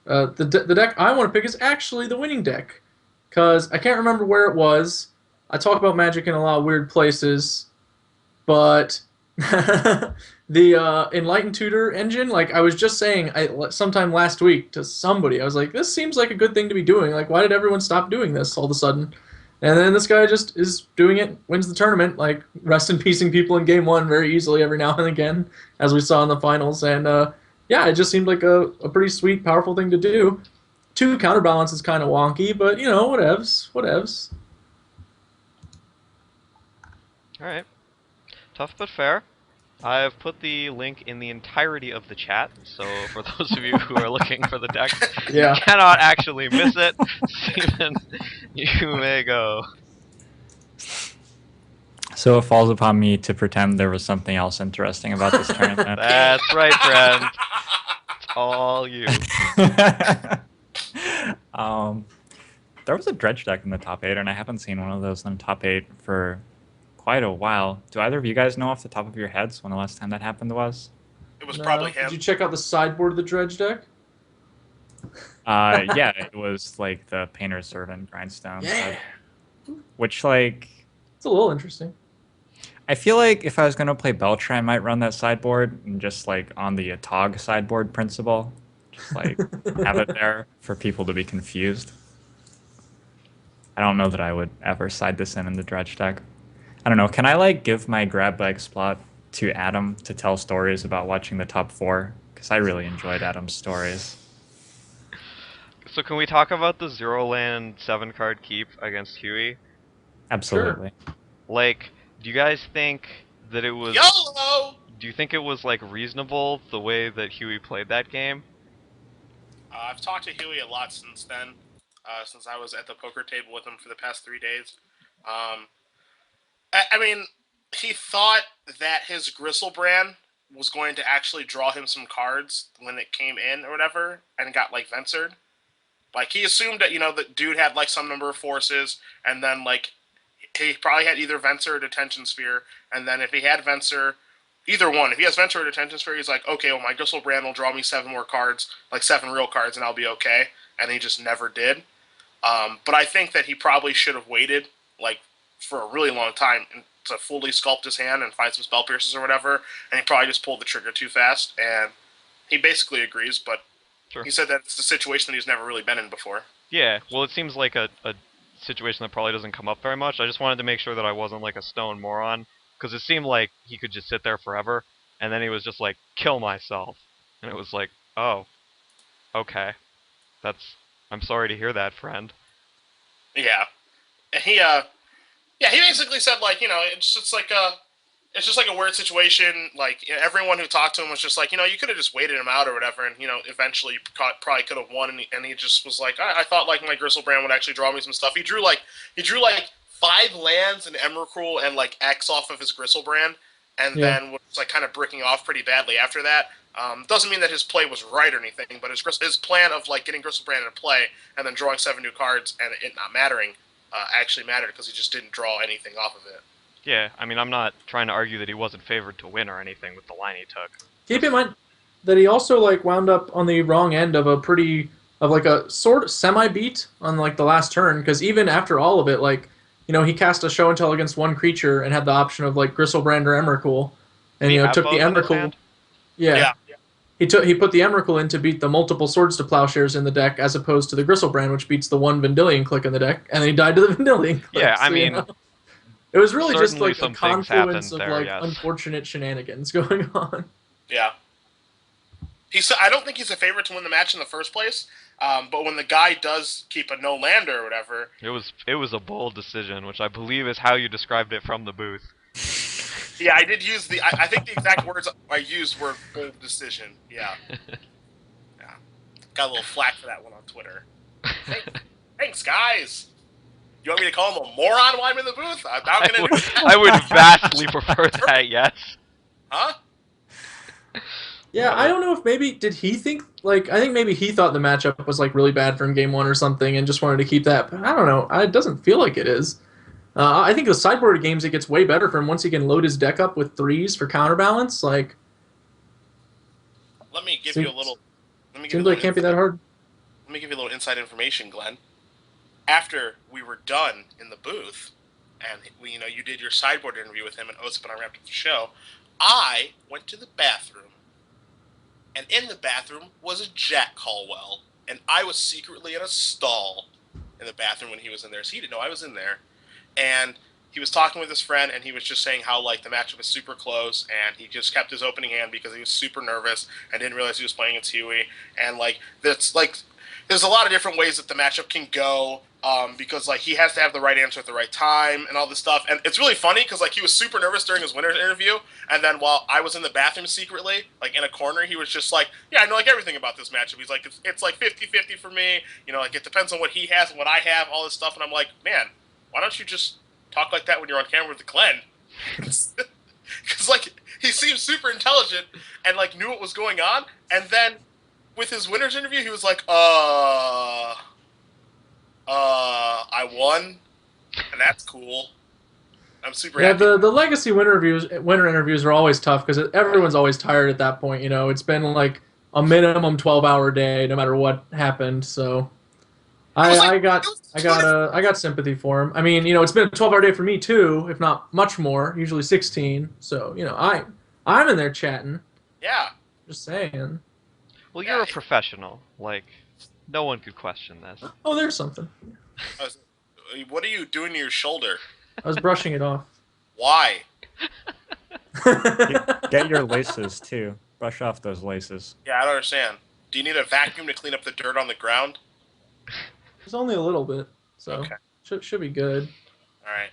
The deck I want to pick is actually the winning deck, because I can't remember where it was. I talk about Magic in a lot of weird places, but the Enlightened Tutor engine, like I was just saying, sometime last week to somebody, I was like, this seems like a good thing to be doing. Like, why did everyone stop doing this all of a sudden? And then this guy just is doing it, wins the tournament, like rest in peacing people in game one very easily every now and again, as we saw in the finals. And yeah, it just seemed like a pretty sweet, powerful thing to do. Two counterbalance is kind of wonky, but you know, whatevs, whatevs. All right. Tough but fair. I have put the link in the entirety of the chat, so for those of you who are looking for the deck, Yeah. you cannot actually miss it. Steven, you may go. So it falls upon me to pretend there was something else interesting about this tournament. That's right, friend. It's all you. There was a dredge deck in the top 8, and I haven't seen one of those in the top 8 for quite a while. Do either of you guys know off the top of your heads when the last time that happened was? It was No. probably Did him. you check out the sideboard of the dredge deck? Yeah, it was like the Painter's Servant Grindstone. Yeah. Which, like, It's a little interesting. I feel like if I was going to play Belcher, I might run that sideboard and just, like, on the Atog sideboard principle. Just, like, have it there for people to be confused. I don't know that I would ever side this in the dredge deck. I don't know. Can I, like, give my grab bag spot to Adam to tell stories about watching the top 4? Because I really enjoyed Adam's stories. So can we talk about the 0-land 7-card keep against Huey? Absolutely. Like, do you guys think that it was... YOLO! Do you think it was, like, reasonable the way that Huey played that game? I've talked to Huey a lot since then, since I was at the poker table with him for the past 3 days. I mean, he thought that his Gristlebrand was going to actually draw him some cards when it came in or whatever, and got, like, Ventured. Like, he assumed that, you know, the dude had, like, some number of forces, and then, like, he probably had either Venser or Detention Sphere, and then if he had Venser, either one, if he has Venser or Detention Sphere, he's like, okay, well, my Gristlebrand will draw me 7 more cards, like 7 real cards, and I'll be okay, and he just never did. But I think that he probably should have waited, like, for a really long time to fully sculpt his hand and find some spell pierces or whatever, and he probably just pulled the trigger too fast, and he basically agrees, but Sure. he said that it's a situation that he's never really been in before. Yeah, well, it seems like a situation that probably doesn't come up very much. I just wanted to make sure that I wasn't like a stone moron, because it seemed like he could just sit there forever, and then he was just like, kill myself. And it was like, oh, okay. I'm sorry to hear that, friend. Yeah. And he basically said, like, you know, it's just like a weird situation. Like, everyone who talked to him was just like, you know, you could have just waited him out or whatever, and, you know, eventually probably could have won. And he just was like, I thought like my Gristlebrand would actually draw me some stuff. He drew like 5 lands and Emrakul and like X off of his Gristlebrand, and then was like kind of bricking off pretty badly after that. Doesn't mean that his play was right or anything, but his plan of like getting Gristlebrand into play and then drawing 7 new cards and it not mattering actually mattered because he just didn't draw anything off of it. Yeah, I mean, I'm not trying to argue that he wasn't favored to win or anything with the line he took. Keep in mind that he also like wound up on the wrong end of a sort of semi beat on like the last turn, because even after all of it, like, you know, he cast a show and tell against 1 creature and had the option of like Gristlebrand or Emrakul, and, you know, took the Emrakul. Yeah. he put the Emrakul in to beat the multiple swords to plowshares in the deck, as opposed to the Gristlebrand, which beats the one Vendilion click in the deck, and then he died to the Vendilion click. Yeah, I So, mean, it was really just certainly like a some things confluence happened of there. like Yes. unfortunate shenanigans going on. Yeah. I don't think he's a favorite to win the match in the first place. But when the guy does keep a no lander or whatever, It was a bold decision, which I believe is how you described it from the booth. yeah, I did use I think the exact words I used were bold decision. Yeah. Yeah. Got a little flack for that one on Twitter. Thanks, guys. You want me to call him a moron while I'm in the booth? I would vastly prefer that. Yes. Huh? Yeah, I don't know if maybe did he think I think maybe he thought the matchup was like really bad from game one or something, and just wanted to keep that. But I don't know. It doesn't feel like it is. I think the sideboard games it gets way better for him once he can load his deck up with threes for counterbalance. Like, Let me give you a little. Seems like it can't be that hard. Let me give you a little inside information, Glenn. After we were done in the booth, and you did your sideboard interview with him, and Osip and I wrapped up the show, I went to the bathroom, and in the bathroom was a Jack Caldwell, and I was secretly in a stall in the bathroom when he was in there, so he didn't know I was in there, and he was talking with his friend, and he was just saying how the matchup was super close, and he just kept his opening hand because he was super nervous and didn't realize he was playing against Huey, and there's a lot of different ways that the matchup can go. Because he has to have the right answer at the right time and all this stuff, and it's really funny because he was super nervous during his winner's interview, and then while I was in the bathroom secretly, in a corner, he was just like, "Yeah, I know everything about this matchup." He's like, "It's 50-50 for me, it depends on what he has and what I have, all this stuff." And I'm like, "Man, why don't you just talk like that when you're on camera with Glenn?" Because he seems super intelligent and knew what was going on, and then with his winner's interview, he was like, I won, and that's cool. I'm super happy. Yeah, the legacy winner interviews are always tough because everyone's always tired at that point. It's been a minimum 12-hour day, no matter what happened. So I got sympathy for him. I mean, it's been a 12-hour day for me too, if not much more. Usually 16. So I'm in there chatting. Yeah. Just saying. Well, you're a professional. No one could question this. Oh, there's something. What are you doing to your shoulder? I was brushing it off. Why? Get your laces too. Brush off those laces. Yeah, I don't understand. Do you need a vacuum to clean up the dirt on the ground? It's only a little bit, so okay. Should be good. All right.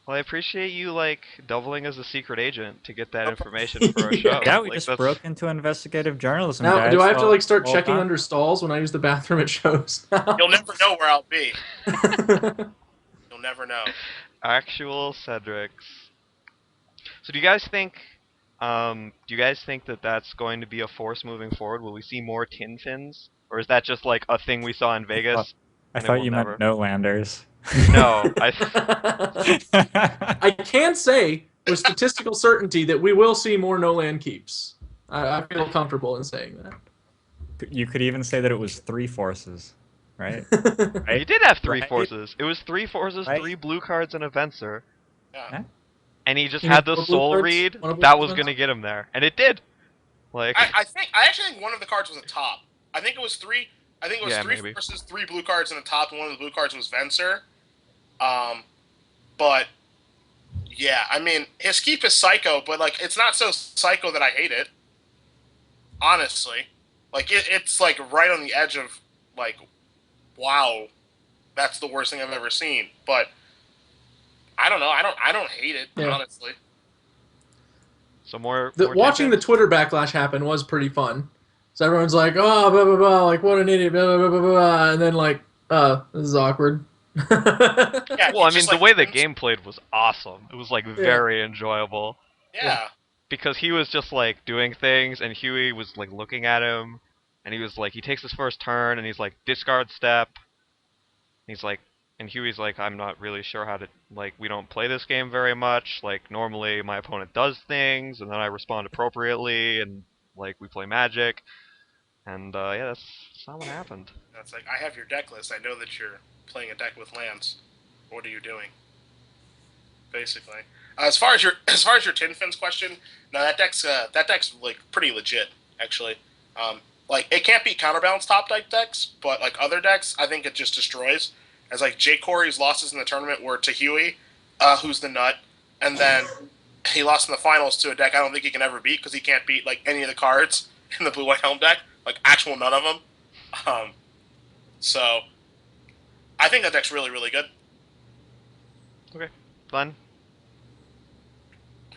Well, I appreciate you doubling as a secret agent to get that information for our show. Yeah, we just broke into investigative journalism. Now, guys, do I have to start well checking done. under stalls when I use the bathroom at shows? You'll never know where I'll be. You'll never know. Actual Cedrics. So do you guys think that that's going to be a force moving forward? Will we see more tin fins? Or is that just a thing we saw in Vegas? I thought you meant no-landers. No. I can say with statistical certainty that we will see more no-land keeps. I feel comfortable in saying that. You could even say that it was 3 forces, right? You did have 3 forces. It was 3 forces, Right. 3 blue cards, and a Venser. Yeah. And he just You had mean the blue soul cards? read One of that them was was going to get him there. And it did. I actually think one of the cards was a top. I think it was 3. I think it was 3 maybe. versus 3 blue cards in the top, and one of the blue cards was Venser. But yeah, I mean, his keep is psycho, but it's not so psycho that I hate it. Honestly, it's right on the edge of wow, that's the worst thing I've ever seen. But I don't know. I don't hate it, honestly. So more watching the tin fins? Twitter backlash happen was pretty fun. So everyone's like, oh, blah, blah, blah, what an idiot, blah, blah, blah, blah, blah. And then this is awkward. Yeah, Well, I mean, the way the game played was awesome. It was very enjoyable. Yeah. Because he was just doing things, and Huey was looking at him, and he was he takes his first turn, and he's discard step. He's and Huey's I'm not really sure how to we don't play this game very much. Normally my opponent does things, and then I respond appropriately, and we play Magic. And yeah, that's not what happened. That's I have your deck list. I know that you're playing a deck with lands. What are you doing? Basically, as far as your tin fins question, no, that deck's pretty legit. actually. Like it can't beat counterbalance top deck decks, but like other decks, I think it just destroys. As like Jay Corey's losses in the tournament were to Huey, who's the nut, and then he lost in the finals to a deck I don't think he can ever beat because he can't beat like any of the cards in the blue white helm deck, like actual none of them. So I think that deck's really really good. Okay, fun.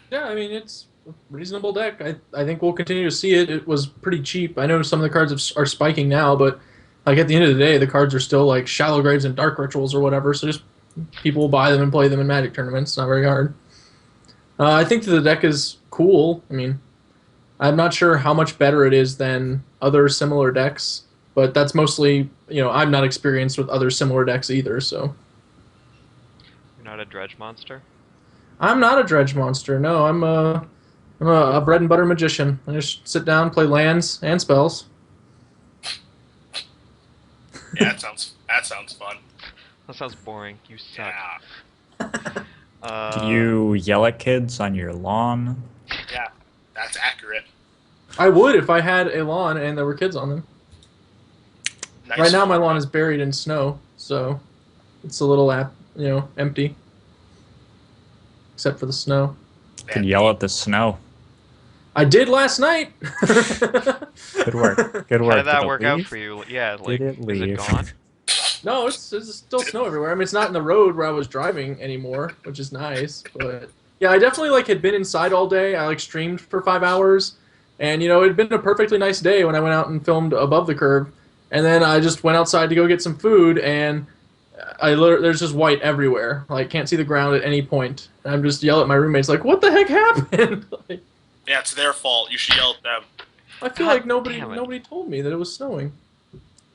Yeah, I mean, it's a reasonable deck. I think we'll continue to see it. It was pretty cheap. I know some of the cards are spiking now, but like at the end of the day, the cards are still like Shallow Graves and Dark Rituals or whatever, so just people will buy them and play them in Magic tournaments. It's not very hard. I think that the deck is cool. I mean, I'm not sure how much better it is than other similar decks, but that's mostly, I'm not experienced with other similar decks either, so. You're not a dredge monster? I'm not a dredge monster. No, I'm a bread and butter magician. I just sit down, play lands and spells. Yeah, that sounds fun. That sounds boring. You suck. Yeah, Do you yell at kids on your lawn? yeah, that's accurate. I would if I had a lawn and there were kids on them. Nice. Right now, my lawn is buried in snow, so it's a little, empty, except for the snow. You could yell at the snow. I did last night. Good work. Good work. How did that it work out leave? for you? Yeah, like, Did it is it leave? gone? No, it's still snow everywhere. I mean, it's not in the road where I was driving anymore, which is nice. But yeah, I definitely had been inside all day. I streamed for 5 hours, and it'd been a perfectly nice day when I went out and filmed Above the Curve, and then I just went outside to go get some food, and there's just white everywhere. Like can't see the ground at any point. And I'm just yelling at my roommates like, "What the heck happened?" Like, Yeah, it's their fault. You should yell at them. I feel God like nobody damn it. nobody told me that it was snowing.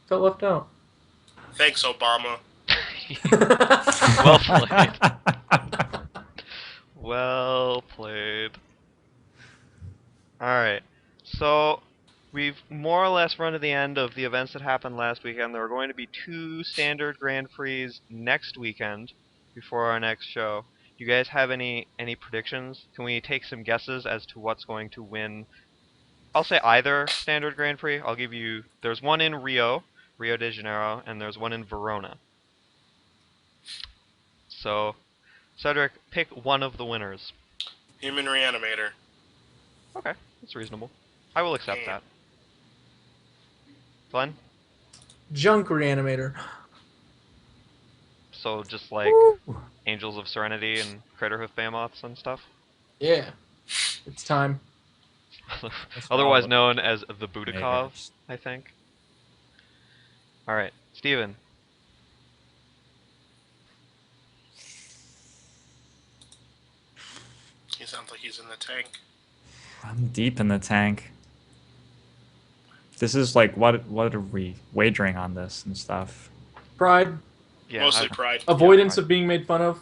Felt left out. Thanks, Obama. Well played. Well played. Alright, so we've more or less run to the end of the events that happened last weekend. There are going to be 2 standard Grand Prix next weekend before our next show. Do you guys have any predictions? Can we take some guesses as to what's going to win? I'll say either standard Grand Prix. I'll give you... There's one in Rio de Janeiro, and there's one in Verona. So, Cedric, pick one of the winners. Human Reanimator. Okay, that's reasonable. I will accept that. Fun? Junk Reanimator. So just like Angels of Serenity and Craterhoof Behemoths and stuff? Yeah, it's time. Otherwise known as the Budakov, Neighbors. I think. Alright, Steven. He sounds like he's in the tank. I'm deep in the tank. This is like what are we wagering on this and stuff? Pride, Yeah, Mostly pride. avoidance Pride. of being made fun of.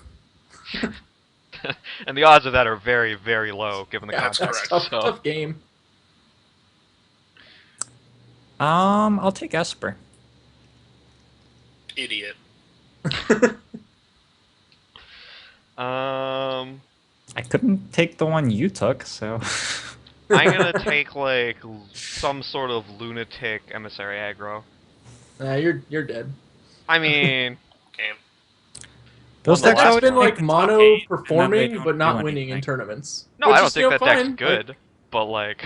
and the odds of that are very, very low given the Yeah, that's context. correct. So, Tough game. I'll take Esper. Idiot. I couldn't take the one you took, so. I'm gonna take like some sort of lunatic emissary aggro. You're dead. I mean, Game. Those Well, decks That's always been like take mono top 8, and then they performing, don't but do not winning in anything. tournaments. no, Which I don't is, think that deck's fine, good, but like,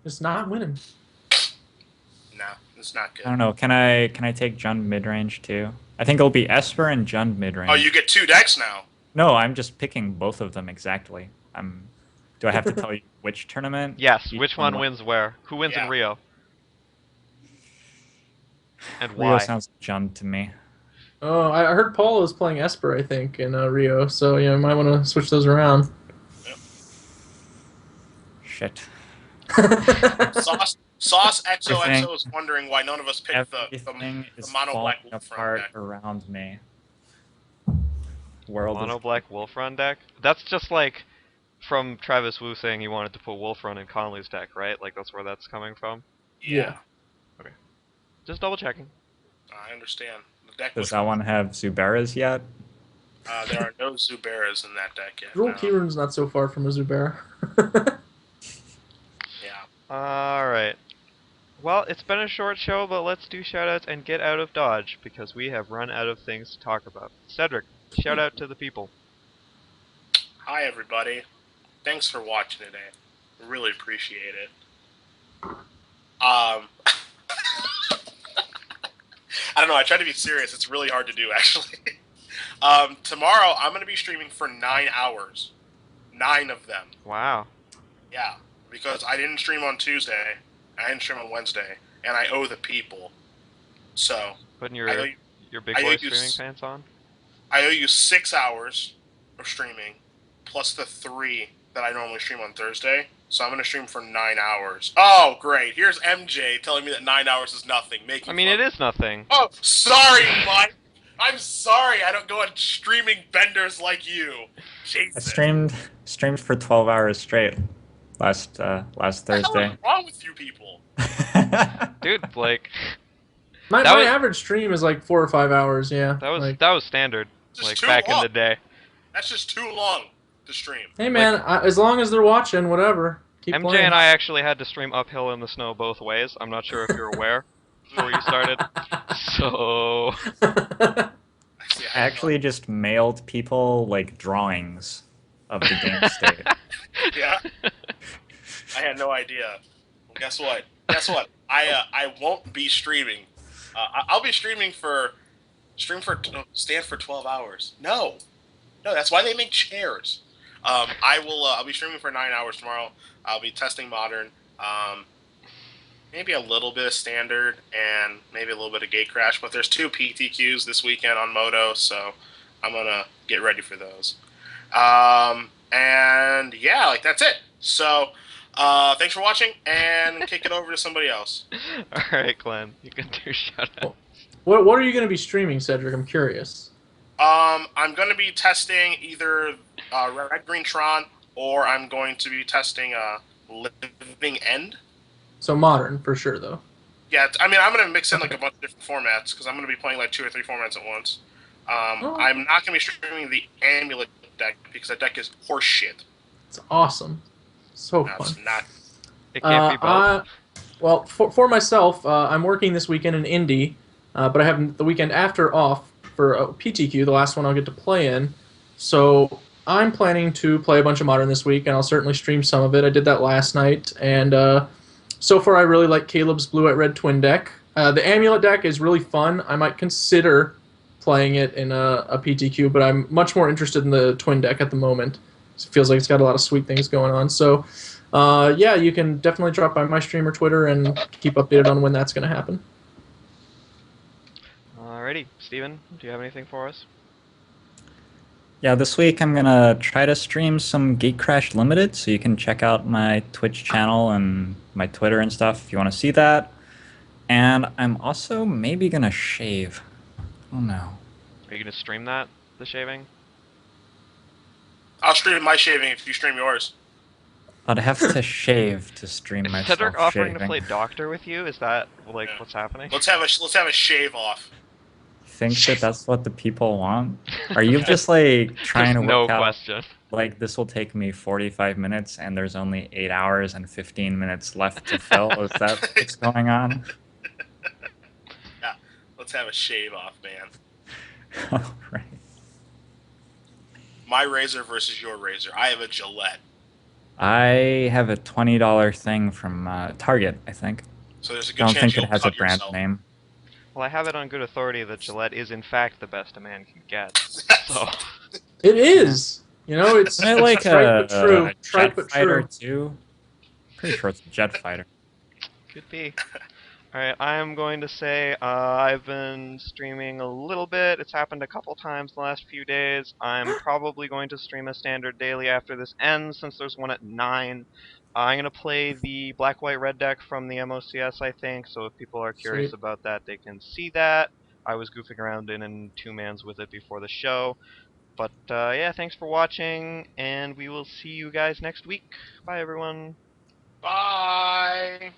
It's not winning. No, it's not I good. don't know. Can I take Jund midrange too? I think it'll be Esper and Jund midrange. Oh, you get 2 decks now. No, I'm just picking both of them exactly. Do I have to tell you which tournament? yes, each which one wins? wins where? Who wins Yeah. in Rio? And Rio why? sounds Jund to me. Oh, I heard Paul is playing Esper, I think, in Rio. So you might want to switch those around. Shit. Sauce XOXO Everything- is wondering why none of us picked the Everything is mono black falling wolf apart front deck. around me. World Mono is Black Wolf Run deck? That's just like from Travis Wu saying he wanted to put Wolf Run in Conley's deck, right? Like that's where that's coming from. Yeah, Just double checking. I understand. The deck Does was. that one have Zuberas yet? There are no Zuberas in that deck yet. Droll no. Keyrune's not so far from a Zubera. Yeah. Alright. Well, it's been a short show, but let's do shoutouts and get out of Dodge, because we have run out of things to talk about. Cedric, shout out to the people. Hi, everybody. Thanks for watching today. Really appreciate it. I don't know. I try to be serious. It's really hard to do, actually. Tomorrow, I'm going to be streaming for 9 hours. 9 of them. Wow. Yeah, because I didn't stream on Tuesday, I didn't stream on Wednesday, and I owe the people. So, Putting I owe your big I owe boy you streaming pants on? I owe you 6 hours of streaming, plus the 3 that I normally stream on Thursday. So I'm going to stream for 9 hours. Oh, great. Here's MJ telling me that 9 hours is nothing. I mean, it is nothing. Oh, sorry, Mike. I'm sorry I don't go on streaming benders like you. I streamed for 12 hours straight last Thursday. What the hell is wrong with you people? Dude, Blake. My That was- average stream is like 4 or 5 hours. Yeah. That was standard, Just like too back in long. the day. That's just too long to stream. Hey man, as long as they're watching, whatever. Keep MJ playing. and I actually had to stream uphill in the snow both ways. I'm not sure if you're aware before you started. So I see, I actually just mailed people like drawings of the Gamestate. Yeah. I had no idea. Well, guess what? I won't be streaming. I'll be streaming stand for 12 hours. No, that's why they make chairs. I'll be streaming for 9 hours tomorrow. I'll be testing modern, maybe a little bit of standard, and maybe a little bit of gate crash. But there's 2 PTQs this weekend on Moto, so I'm gonna get ready for those. And yeah, like that's it. So thanks for watching, and kick it over to somebody else. alright, Glenn, you can do shout out. What are you going to be streaming, Cedric? I'm curious. I'm going to be testing either Red Green Tron, or I'm going to be testing Living End. So modern for sure, though. Yeah, I mean, I'm going to mix in like a bunch of different formats, because I'm going to be playing like 2 or 3 formats at once. I'm not going to be streaming the Amulet deck, because that deck is horseshit. It's awesome. So No, fun. it's not. It can't be both. Well, for myself, I'm working this weekend in Indy, but I have the weekend after off for PTQ, the last one I'll get to play in. So I'm planning to play a bunch of Modern this week, and I'll certainly stream some of it. I did that last night, and so far I really like Caleb's Blue-White-Red Twin deck. The Amulet deck is really fun. I might consider playing it in a PTQ, but I'm much more interested in the Twin deck at the moment. It feels like it's got a lot of sweet things going on. So yeah, you can definitely drop by my stream or Twitter and keep updated on when that's going to happen. Alrighty, Steven, do you have anything for us? Yeah, this week I'm gonna try to stream some Gate Crash Limited, so you can check out my Twitch channel and my Twitter and stuff if you want to see that. And I'm also maybe gonna shave. Oh no. Are you going to stream that, the shaving? I'll stream my shaving if you stream yours. I'd have to shave to stream Is myself Cedric offering shaving. to play doctor with you? Is that, like, Yeah. what's happening? Let's have a shave off. Think that that's what the people want? Are you just like trying to There's no work out question. like this will take me 45 minutes and there's only 8 hours and 15 minutes left to fill? Is that what's going on? Yeah, let's have a shave off, man. All right. My razor versus your razor. I have a Gillette, I have a $20 thing from Target, I think. so there's a I good don't chance think you'll it has a cut brand yourself. name. Well, I have it on good authority that Gillette is, in fact, the best a man can get. So, It is. You know, it's Isn't it like trite but true. a Trite jet but fighter true. too? Pretty sure it's a jet fighter. could be. Alright, I am going to say I've been streaming a little bit. It's happened a couple times the last few days. I'm probably going to stream a standard daily after this ends, since there's one at 9. I'm going to play the black-white-red deck from the MOCS, I think, so if people are curious Sweet. about that, they can see that. I was goofing around in 2-mans with it before the show. But yeah, thanks for watching, and we will see you guys next week. Bye, everyone. Bye.